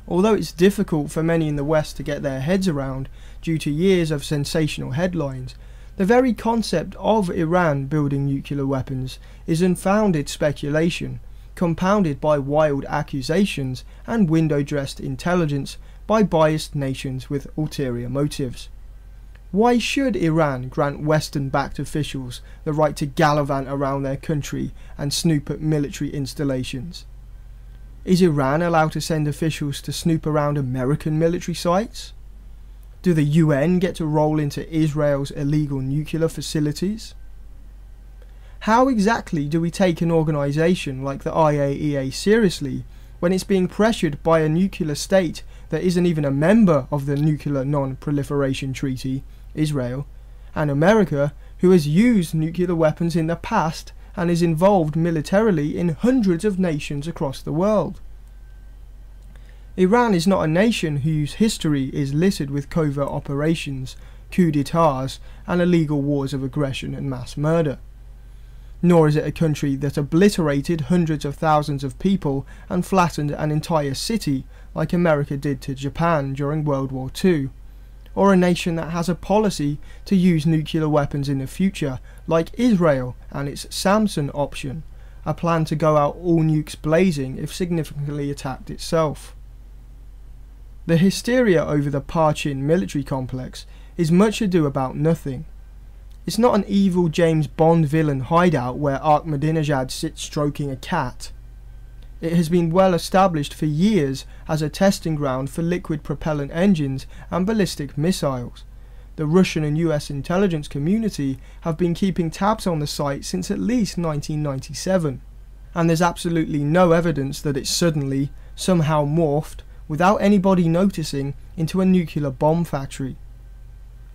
Although it's difficult for many in the West to get their heads around due to years of sensational headlines, the very concept of Iran building nuclear weapons is unfounded speculation, compounded by wild accusations and window-dressed intelligence by biased nations with ulterior motives. Why should Iran grant Western-backed officials the right to gallivant around their country and snoop at military installations? Is Iran allowed to send officials to snoop around American military sites? Do the UN get to roll into Israel's illegal nuclear facilities? How exactly do we take an organisation like the IAEA seriously when it's being pressured by a nuclear state that isn't even a member of the Nuclear Non-Proliferation Treaty, Israel, and America, who has used nuclear weapons in the past and is involved militarily in hundreds of nations across the world? Iran is not a nation whose history is littered with covert operations, coups d'etats, and illegal wars of aggression and mass murder. Nor is it a country that obliterated hundreds of thousands of people and flattened an entire city like America did to Japan during World War II, or a nation that has a policy to use nuclear weapons in the future like Israel and its Samson option, a plan to go out all nukes blazing if significantly attacked itself. The hysteria over the Parchin military complex is much ado about nothing. It's not an evil James Bond villain hideout where Ahmadinejad sits stroking a cat. It has been well established for years as a testing ground for liquid propellant engines and ballistic missiles. The Russian and US intelligence community have been keeping tabs on the site since at least 1997, and there's absolutely no evidence that it suddenly, somehow morphed, without anybody noticing, into a nuclear bomb factory.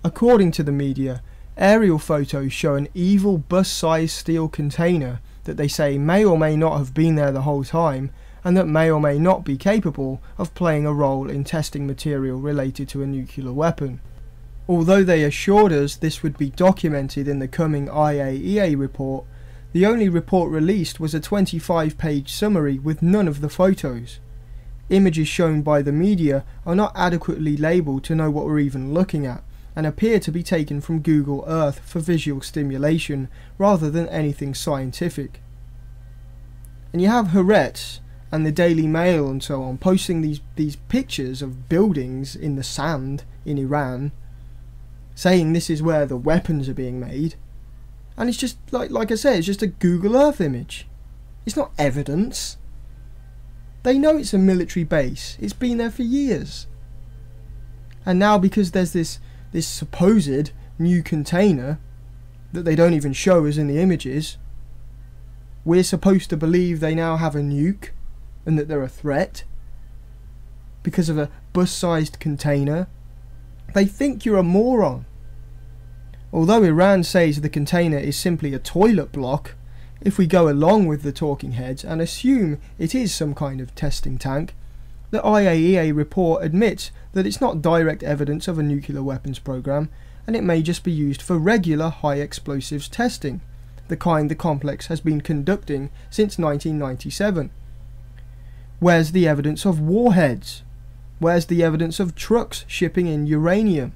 According to the media, aerial photos show an evil bus-sized steel container that they say may or may not have been there the whole time, and that may or may not be capable of playing a role in testing material related to a nuclear weapon. Although they assured us this would be documented in the coming IAEA report, the only report released was a 25-page summary with none of the photos. Images shown by the media are not adequately labelled to know what we're even looking at, and appear to be taken from Google Earth for visual stimulation rather than anything scientific. And you have Haaretz and the Daily Mail and so on posting these pictures of buildings in the sand in Iran, saying this is where the weapons are being made, and it's just like I said, it's just a Google Earth image. It's not evidence. They know it's a military base. It's been there for years. And now because there's this supposed new container that they don't even show us in the images, we're supposed to believe they now have a nuke and that they're a threat because of a bus-sized container. They think you're a moron. Although Iran says the container is simply a toilet block, if we go along with the talking heads and assume it is some kind of testing tank, the IAEA report admits that it's not direct evidence of a nuclear weapons program, and it may just be used for regular high explosives testing, the kind the complex has been conducting since 1997. Where's the evidence of warheads? Where's the evidence of trucks shipping in uranium?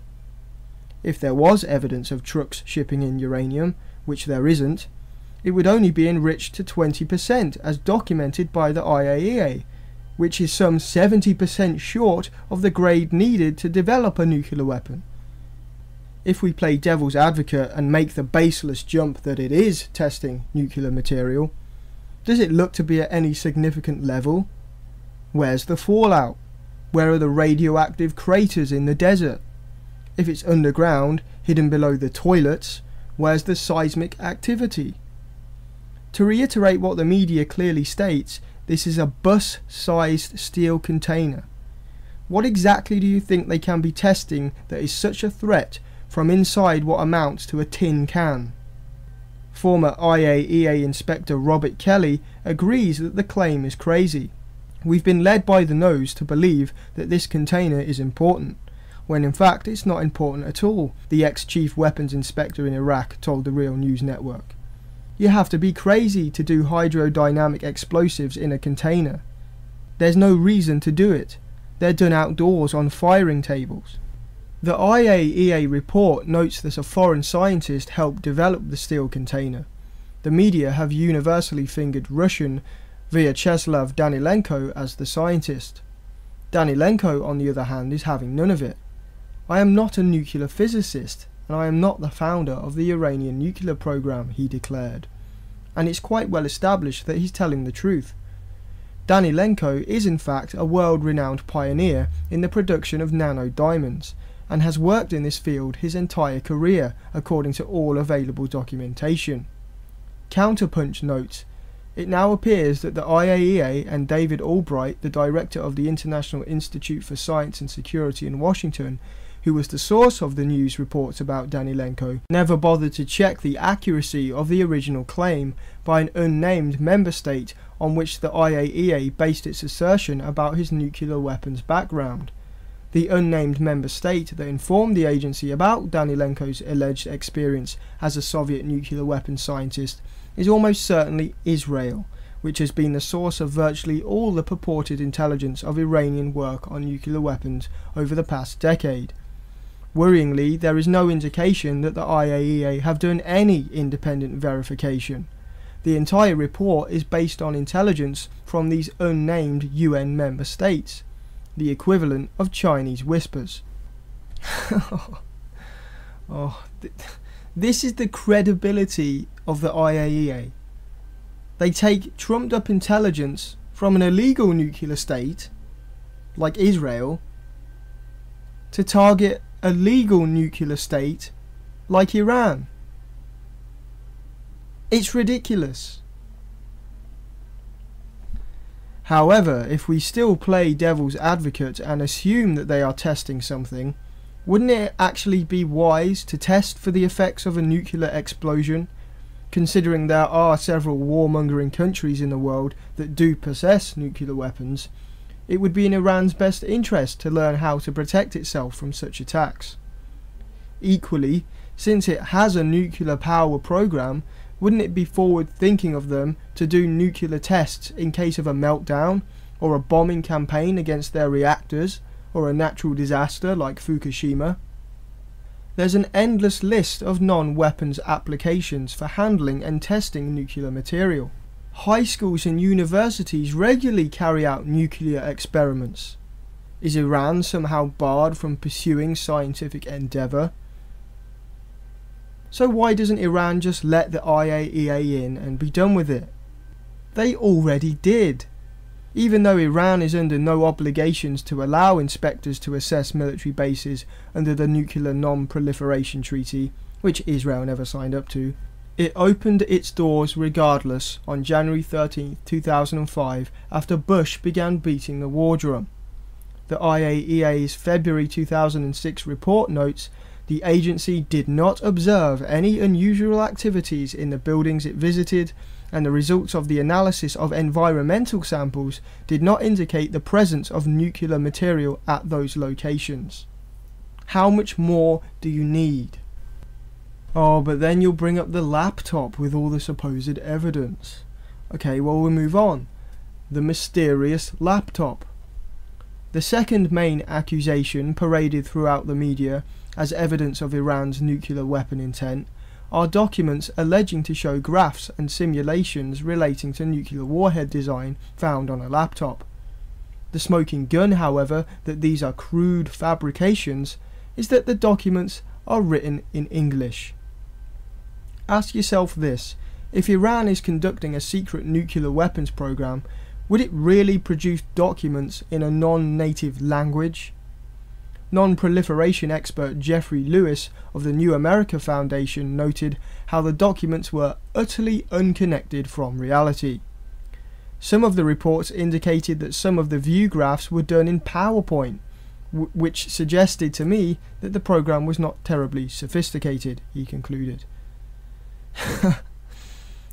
If there was evidence of trucks shipping in uranium, which there isn't, it would only be enriched to 20% as documented by the IAEA, which is some 70% short of the grade needed to develop a nuclear weapon. If we play devil's advocate and make the baseless jump that it is testing nuclear material, does it look to be at any significant level? Where's the fallout? Where are the radioactive craters in the desert? If it's underground, hidden below the toilets, where's the seismic activity? To reiterate what the media clearly states, this is a bus-sized steel container. What exactly do you think they can be testing that is such a threat from inside what amounts to a tin can? Former IAEA Inspector Robert Kelly agrees that the claim is crazy. We've been led by the nose to believe that this container is important, when in fact it's not important at all, the ex-chief weapons inspector in Iraq told the Real News Network. You have to be crazy to do hydrodynamic explosives in a container. There's no reason to do it. They're done outdoors on firing tables. The IAEA report notes that a foreign scientist helped develop the steel container. The media have universally fingered Russian Vyacheslav Danilenko as the scientist. Danilenko, on the other hand, is having none of it. "I am not a nuclear physicist, and I am not the founder of the Iranian nuclear program," he declared. And it's quite well established that he's telling the truth. Danilenko is in fact a world-renowned pioneer in the production of nano-diamonds, and has worked in this field his entire career according to all available documentation. Counterpunch notes, "It now appears that the IAEA and David Albright, the director of the International Institute for Science and Security in Washington, who was the source of the news reports about Danilenko, never bothered to check the accuracy of the original claim by an unnamed member state on which the IAEA based its assertion about his nuclear weapons background. The unnamed member state that informed the agency about Danilenko's alleged experience as a Soviet nuclear weapons scientist is almost certainly Israel, which has been the source of virtually all the purported intelligence of Iranian work on nuclear weapons over the past decade. Worryingly, there is no indication that the IAEA have done any independent verification. The entire report is based on intelligence from these unnamed UN member states, the equivalent of Chinese whispers." This is the credibility of the IAEA. They take trumped up intelligence from an illegal nuclear state, like Israel, to target a legal nuclear state, like Iran. It's ridiculous. However, if we still play devil's advocate and assume that they are testing something, wouldn't it actually be wise to test for the effects of a nuclear explosion, considering there are several warmongering countries in the world that do possess nuclear weapons? It would be in Iran's best interest to learn how to protect itself from such attacks. Equally, since it has a nuclear power program, wouldn't it be forward thinking of them to do nuclear tests in case of a meltdown, or a bombing campaign against their reactors, or a natural disaster like Fukushima? There's an endless list of non-weapons applications for handling and testing nuclear material. High schools and universities regularly carry out nuclear experiments. Is Iran somehow barred from pursuing scientific endeavour? So why doesn't Iran just let the IAEA in and be done with it? They already did. Even though Iran is under no obligations to allow inspectors to assess military bases under the Nuclear Non-Proliferation Treaty, which Israel never signed up to, it opened its doors regardless on January 13, 2005, after Bush began beating the war drum. The IAEA's February 2006 report notes the agency did not observe any unusual activities in the buildings it visited, and the results of the analysis of environmental samples did not indicate the presence of nuclear material at those locations. How much more do you need? Oh, but then you'll bring up the laptop with all the supposed evidence. Okay, well, we'll move on. The mysterious laptop. The second main accusation paraded throughout the media as evidence of Iran's nuclear weapon intent are documents alleging to show graphs and simulations relating to nuclear warhead design found on a laptop. The smoking gun, however, that these are crude fabrications is that the documents are written in English. Ask yourself this: if Iran is conducting a secret nuclear weapons program, would it really produce documents in a non-native language? Non-proliferation expert Jeffrey Lewis of the New America Foundation noted how the documents were utterly unconnected from reality. Some of the reports indicated that some of the view graphs were done in PowerPoint, which suggested to me that the program was not terribly sophisticated, he concluded.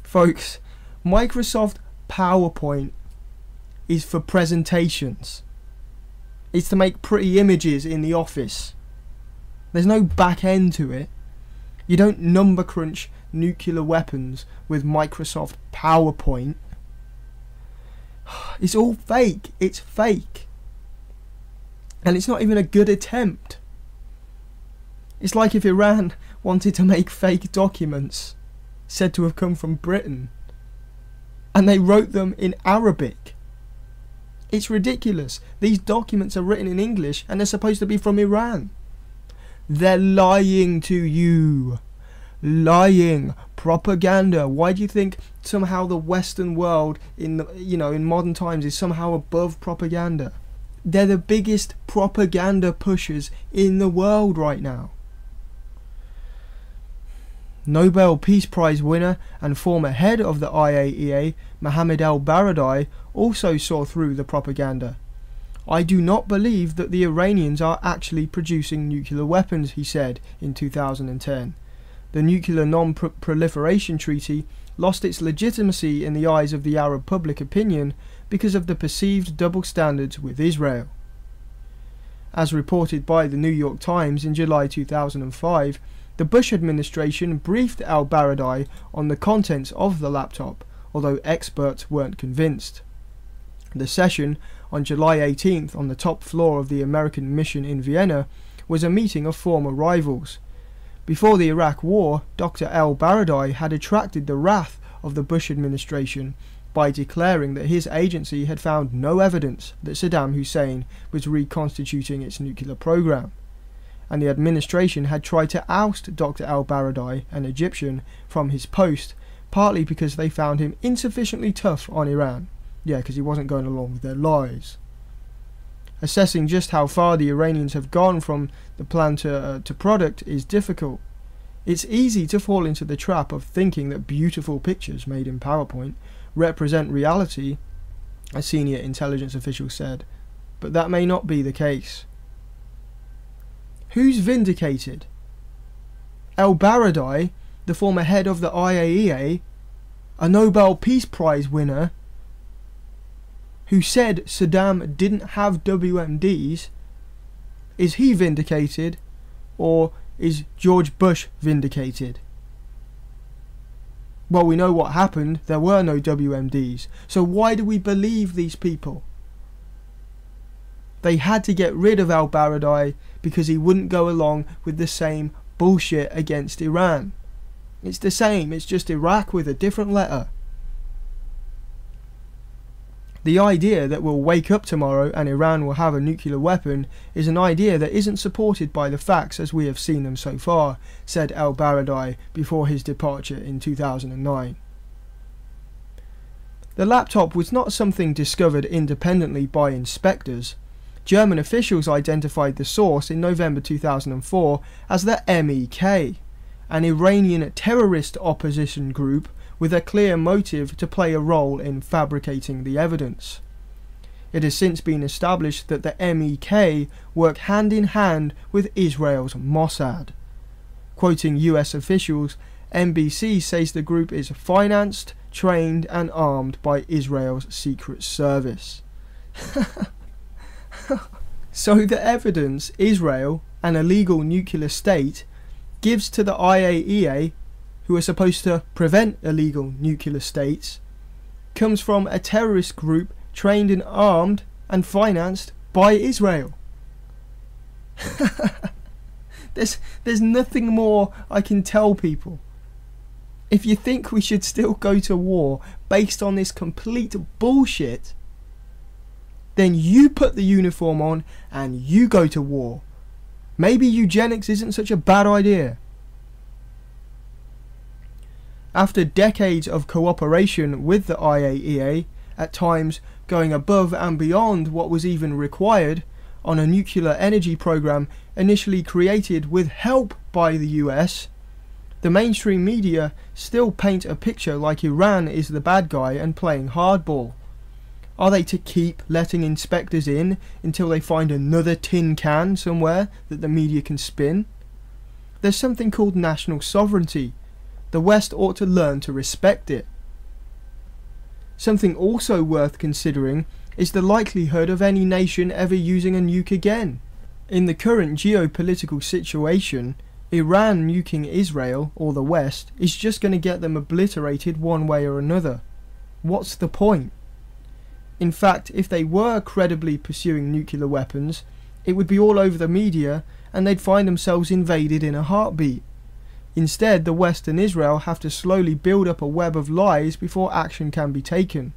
Folks, Microsoft PowerPoint is for presentations. It's to make pretty images in the office. There's no back end to it. You don't number crunch nuclear weapons with Microsoft PowerPoint. It's all fake. It's fake. And it's not even a good attempt. It's like if Iran wanted to make fake documents said to have come from Britain, and they wrote them in Arabic. It's ridiculous. These documents are written in English and they're supposed to be from Iran. They're lying to you. Lying. Propaganda. Why do you think somehow the Western world in modern times is somehow above propaganda? They're the biggest propaganda pushers in the world right now. Nobel Peace Prize winner and former head of the IAEA, Mohammed al-Baradei, also saw through the propaganda. I do not believe that the Iranians are actually producing nuclear weapons, he said in 2010. The Nuclear Non-Proliferation Treaty lost its legitimacy in the eyes of the Arab public opinion because of the perceived double standards with Israel. As reported by the New York Times in July 2005, the Bush administration briefed al-Baradei on the contents of the laptop, although experts weren't convinced. The session on July 18th on the top floor of the American mission in Vienna was a meeting of former rivals. Before the Iraq War, Dr. al-Baradei had attracted the wrath of the Bush administration by declaring that his agency had found no evidence that Saddam Hussein was reconstituting its nuclear program, and the administration had tried to oust Dr. al-Baradei, an Egyptian, from his post, partly because they found him insufficiently tough on Iran. Yeah, because he wasn't going along with their lies. Assessing just how far the Iranians have gone from the plan to product is difficult. It's easy to fall into the trap of thinking that beautiful pictures made in PowerPoint represent reality, a senior intelligence official said, but that may not be the case. Who's vindicated? Al-Baradei, the former head of the IAEA, a Nobel Peace Prize winner, who said Saddam didn't have WMDs, is he vindicated, or is George Bush vindicated? Well, we know what happened. There were no WMDs. So why do we believe these people? They had to get rid of al-Baradei because he wouldn't go along with the same bullshit against Iran. It's the same, it's just Iraq with a different letter. The idea that we'll wake up tomorrow and Iran will have a nuclear weapon is an idea that isn't supported by the facts as we have seen them so far, said al-Baradei before his departure in 2009. The laptop was not something discovered independently by inspectors. German officials identified the source in November 2004 as the MEK, an Iranian terrorist opposition group with a clear motive to play a role in fabricating the evidence. It has since been established that the MEK work hand in hand with Israel's Mossad. Quoting US officials, NBC says the group is financed, trained and armed by Israel's secret service. So the evidence Israel, an illegal nuclear state, gives to the IAEA, who are supposed to prevent illegal nuclear states, comes from a terrorist group trained and armed and financed by Israel. There's nothing more I can tell people. If you think we should still go to war based on this complete bullshit, then you put the uniform on and you go to war. Maybe eugenics isn't such a bad idea. After decades of cooperation with the IAEA, at times going above and beyond what was even required, on a nuclear energy program initially created with help by the US, the mainstream media still paint a picture like Iran is the bad guy and playing hardball. Are they to keep letting inspectors in until they find another tin can somewhere that the media can spin? There's something called national sovereignty. The West ought to learn to respect it. Something also worth considering is the likelihood of any nation ever using a nuke again. In the current geopolitical situation, Iran nuking Israel, or the West, is just going to get them obliterated one way or another. What's the point? In fact, if they were credibly pursuing nuclear weapons, it would be all over the media and they'd find themselves invaded in a heartbeat. Instead, the West and Israel have to slowly build up a web of lies before action can be taken.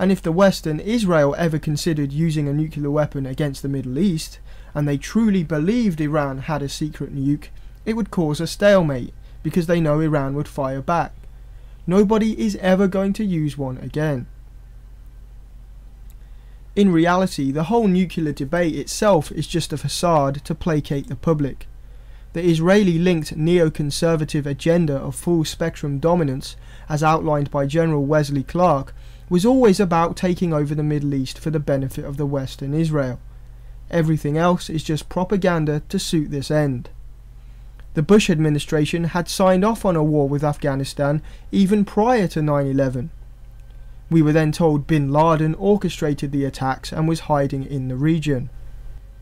And if the West and Israel ever considered using a nuclear weapon against the Middle East, and they truly believed Iran had a secret nuke, it would cause a stalemate, because they know Iran would fire back. Nobody is ever going to use one again. In reality, the whole nuclear debate itself is just a facade to placate the public. The Israeli-linked neoconservative agenda of full-spectrum dominance, as outlined by General Wesley Clark, was always about taking over the Middle East for the benefit of the West and Israel. Everything else is just propaganda to suit this end. The Bush administration had signed off on a war with Afghanistan even prior to 9/11. We were then told bin Laden orchestrated the attacks and was hiding in the region.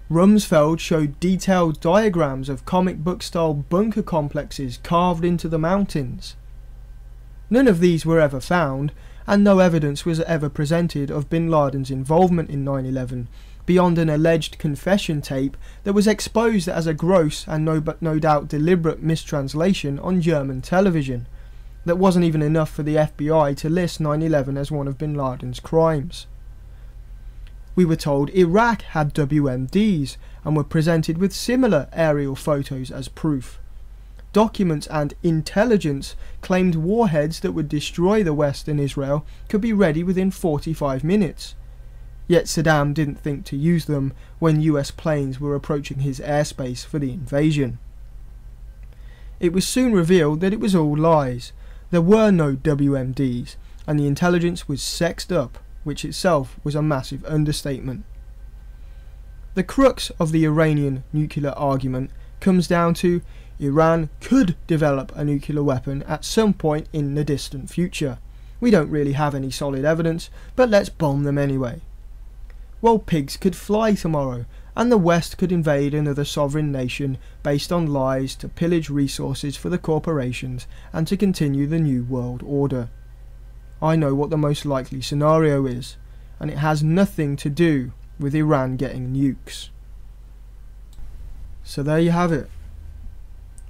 Rumsfeld showed detailed diagrams of comic book style bunker complexes carved into the mountains. None of these were ever found, and no evidence was ever presented of bin Laden's involvement in 9/11, beyond an alleged confession tape that was exposed as a gross and no doubt deliberate mistranslation on German television. That wasn't even enough for the FBI to list 9/11 as one of bin Laden's crimes. We were told Iraq had WMDs and were presented with similar aerial photos as proof. Documents and intelligence claimed warheads that would destroy the West and Israel could be ready within 45 minutes. Yet Saddam didn't think to use them when US planes were approaching his airspace for the invasion. It was soon revealed that it was all lies. There were no WMDs, and the intelligence was sexed up, which itself was a massive understatement. The crux of the Iranian nuclear argument comes down to Iran could develop a nuclear weapon at some point in the distant future. We don't really have any solid evidence, but let's bomb them anyway. Well, pigs could fly tomorrow, and the West could invade another sovereign nation based on lies to pillage resources for the corporations and to continue the New World Order. I know what the most likely scenario is, and it has nothing to do with Iran getting nukes. So there you have it.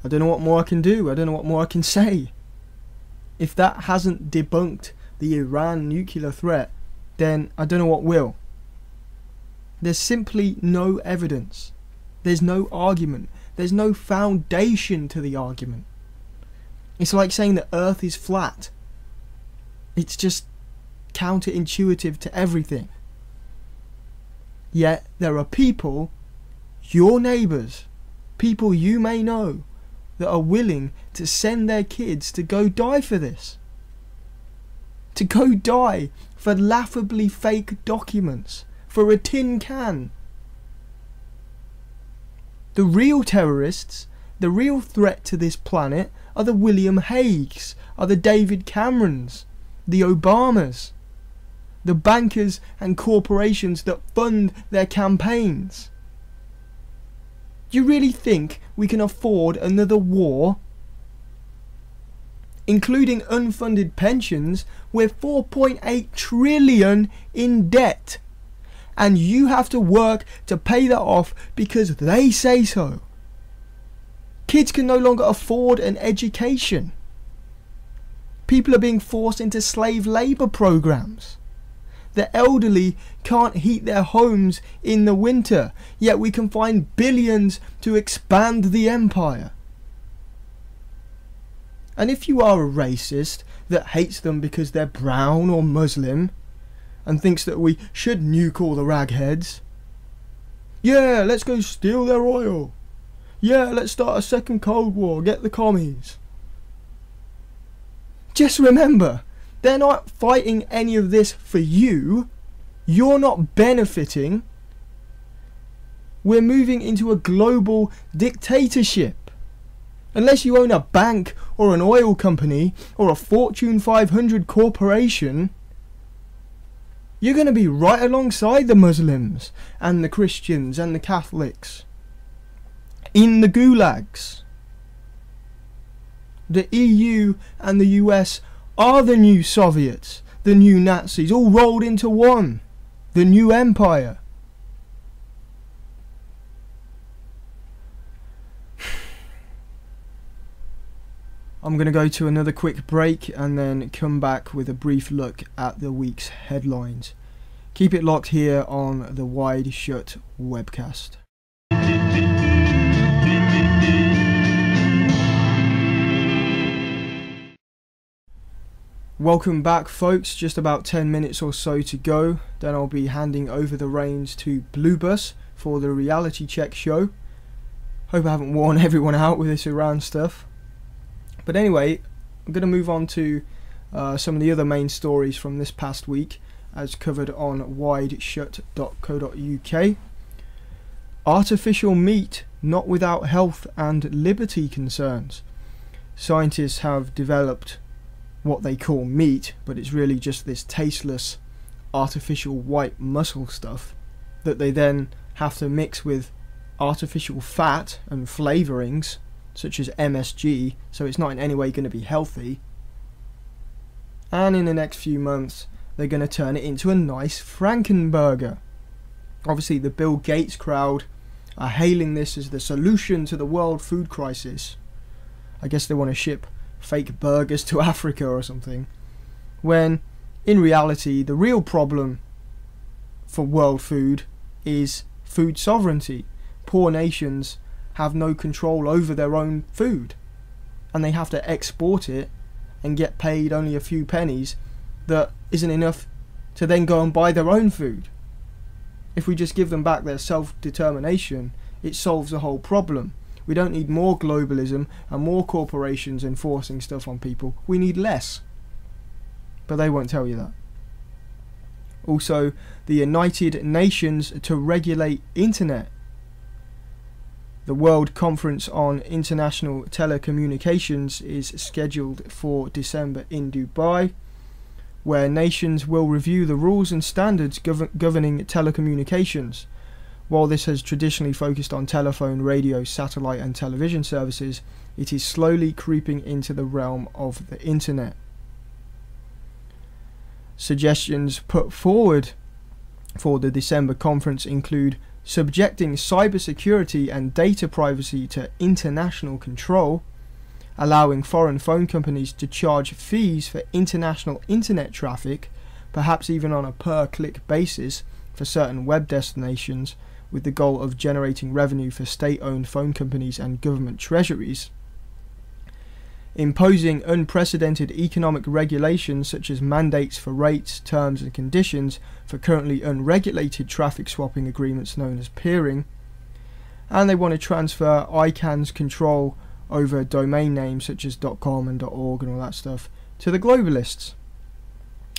I don't know what more I can do, I don't know what more I can say. If that hasn't debunked the Iran nuclear threat, then I don't know what will. There's simply no evidence. There's no argument. There's no foundation to the argument. It's like saying the Earth is flat. It's just counterintuitive to everything. Yet there are people, your neighbours, people you may know, that are willing to send their kids to go die for this. To go die for laughably fake documents, for a tin can. The real terrorists, the real threat to this planet, are the William Hagues, are the David Camerons, the Obamas, the bankers and corporations that fund their campaigns. Do you really think we can afford another war? Including unfunded pensions, we're 4.8 trillion in debt. And you have to work to pay that off because they say so. Kids can no longer afford an education. People are being forced into slave labour programs. The elderly can't heat their homes in the winter, yet we can find billions to expand the empire. And if you are a racist that hates them because they're brown or Muslim, and thinks that we should nuke all the ragheads, yeah, let's go steal their oil. Yeah, let's start a second Cold War, get the commies. Just remember, they're not fighting any of this for you. You're not benefiting. We're moving into a global dictatorship. Unless you own a bank or an oil company or a Fortune 500 corporation, you're going to be right alongside the Muslims and the Christians and the Catholics in the gulags. The EU and the US are the new Soviets, the new Nazis, all rolled into one, the new empire. I'm going to go to another quick break and then come back with a brief look at the week's headlines. Keep it locked here on the WideShut Webcast. Welcome back, folks. Just about 10 minutes or so to go. Then I'll be handing over the reins to Bluebus for the reality check show. Hope I haven't worn everyone out with this Iran stuff. But anyway, I'm going to move on to some of the other main stories from this past week, as covered on wideshut.co.uk. Artificial meat not without health and liberty concerns. Scientists have developed what they call meat, but it's really just this tasteless artificial white muscle stuff that they then have to mix with artificial fat and flavourings such as MSG, so it's not in any way going to be healthy. And in the next few months they're going to turn it into a nice Frankenburger. Obviously the Bill Gates crowd are hailing this as the solution to the world food crisis. I guess they want to ship fake burgers to Africa or something, when in reality the real problem for world food is food sovereignty. Poor nations have no control over their own food, and they have to export it and get paid only a few pennies that isn't enough to then go and buy their own food. If we just give them back their self-determination, it solves the whole problem. We don't need more globalism and more corporations enforcing stuff on people. We need less. But they won't tell you that. Also, the United Nations to regulate internet. The World Conference on International Telecommunications is scheduled for December in Dubai, where nations will review the rules and standards governing telecommunications. While this has traditionally focused on telephone, radio, satellite and television services, it is slowly creeping into the realm of the internet. Suggestions put forward for the December conference include subjecting cybersecurity and data privacy to international control, allowing foreign phone companies to charge fees for international internet traffic, perhaps even on a per-click basis for certain web destinations, with the goal of generating revenue for state-owned phone companies and government treasuries. Imposing unprecedented economic regulations such as mandates for rates, terms and conditions for currently unregulated traffic swapping agreements known as peering. And they want to transfer ICANN's control over domain names such as .com and .org and all that stuff to the globalists.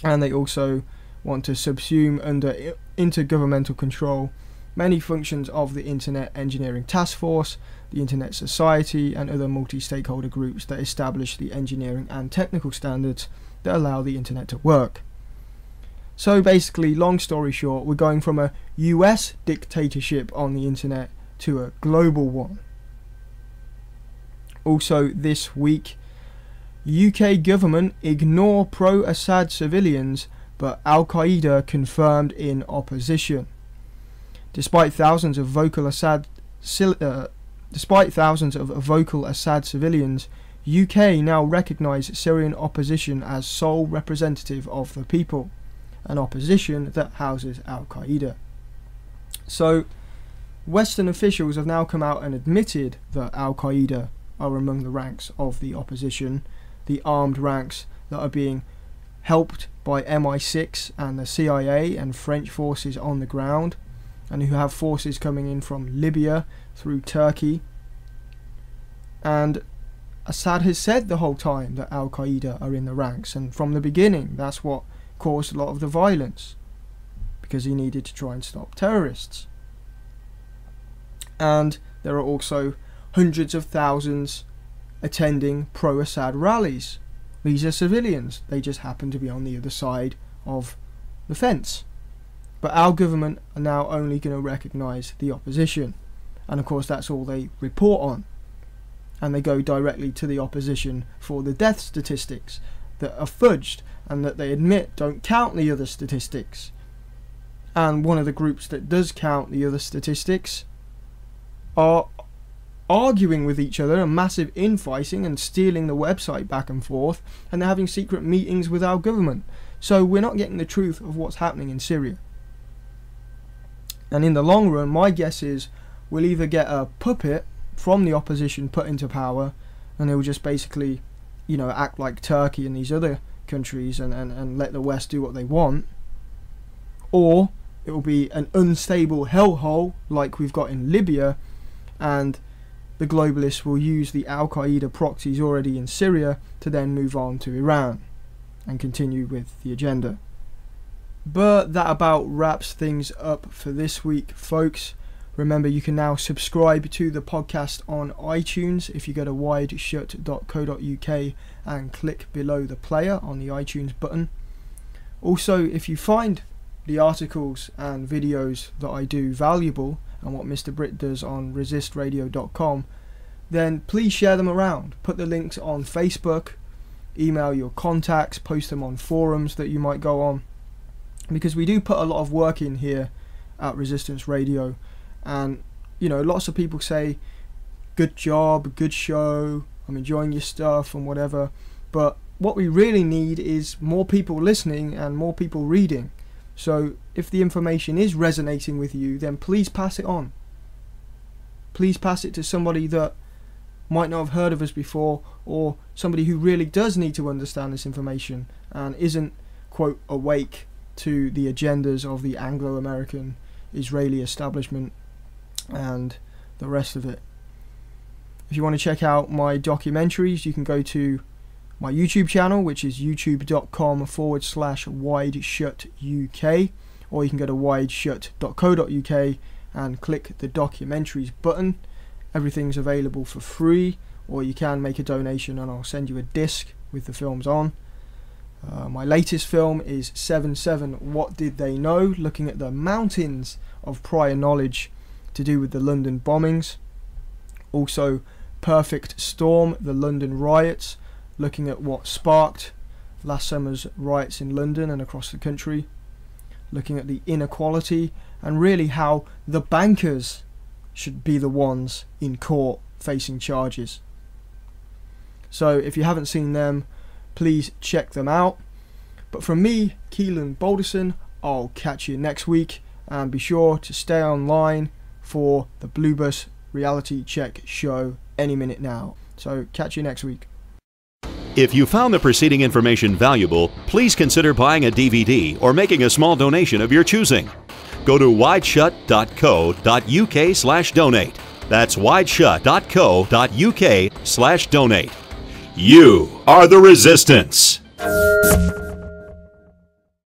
And they also want to subsume under intergovernmental control many functions of the Internet Engineering Task Force, the Internet Society and other multi-stakeholder groups that establish the engineering and technical standards that allow the internet to work. So basically, long story short, we're going from a US dictatorship on the internet to a global one. Also this week, UK government ignore pro-Assad civilians, but Al-Qaeda confirmed in opposition. Despite thousands of vocal Assad civilians, UK now recognise Syrian opposition as sole representative of the people, an opposition that houses Al-Qaeda. So, Western officials have now come out and admitted that Al-Qaeda are among the ranks of the opposition, the armed ranks that are being helped by MI6 and the CIA and French forces on the ground, and who have forces coming in from Libya through Turkey. And Assad has said the whole time that Al-Qaeda are in the ranks, and from the beginning that's what caused a lot of the violence, because he needed to try and stop terrorists. And there are also hundreds of thousands attending pro-Assad rallies. These are civilians, they just happen to be on the other side of the fence. But our government are now only going to recognise the opposition, and of course that's all they report on, and they go directly to the opposition for the death statistics that are fudged and that they admit don't count the other statistics. And one of the groups that does count the other statistics are arguing with each other and massive infighting and stealing the website back and forth, and they're having secret meetings with our government. So we're not getting the truth of what's happening in Syria. And in the long run, my guess is we'll either get a puppet from the opposition put into power, and they will just basically, you know, act like Turkey and these other countries and let the West do what they want, or it will be an unstable hellhole like we've got in Libya, and the globalists will use the Al-Qaeda proxies already in Syria to then move on to Iran and continue with the agenda. But that about wraps things up for this week, folks. Remember, you can now subscribe to the podcast on iTunes if you go to wideshut.co.uk and click below the player on the iTunes button. Also, if you find the articles and videos that I do valuable, and what Mr. Britt does on resistradio.com, then please share them around. Put the links on Facebook, email your contacts, post them on forums that you might go on, because we do put a lot of work in here at Resistance Radio. And, you know, lots of people say, good job, good show, I'm enjoying your stuff and whatever. But what we really need is more people listening and more people reading. So if the information is resonating with you, then please pass it on. Please pass it to somebody that might not have heard of us before, or somebody who really does need to understand this information and isn't, quote, awake to the agendas of the Anglo-American Israeli establishment and the rest of it. If you want to check out my documentaries, you can go to my YouTube channel, which is youtube.com/WideShutUK, or you can go to wideshut.co.uk and click the documentaries button. Everything's available for free, or you can make a donation and I'll send you a disc with the films on. My latest film is 7/7 What Did They Know?, looking at the mountains of prior knowledge to do with the London bombings. Also, Perfect Storm, the London riots, looking at what sparked last summer's riots in London and across the country, looking at the inequality and really how the bankers should be the ones in court facing charges. So if you haven't seen them, please check them out. But from me, Keelan Balderson, I'll catch you next week, and be sure to stay online for the Blue Bus Reality Check show any minute now. So catch you next week. If you found the preceding information valuable, please consider buying a DVD or making a small donation of your choosing. Go to wideshut.co.uk/donate. That's wideshut.co.uk/donate. You are the Resistance.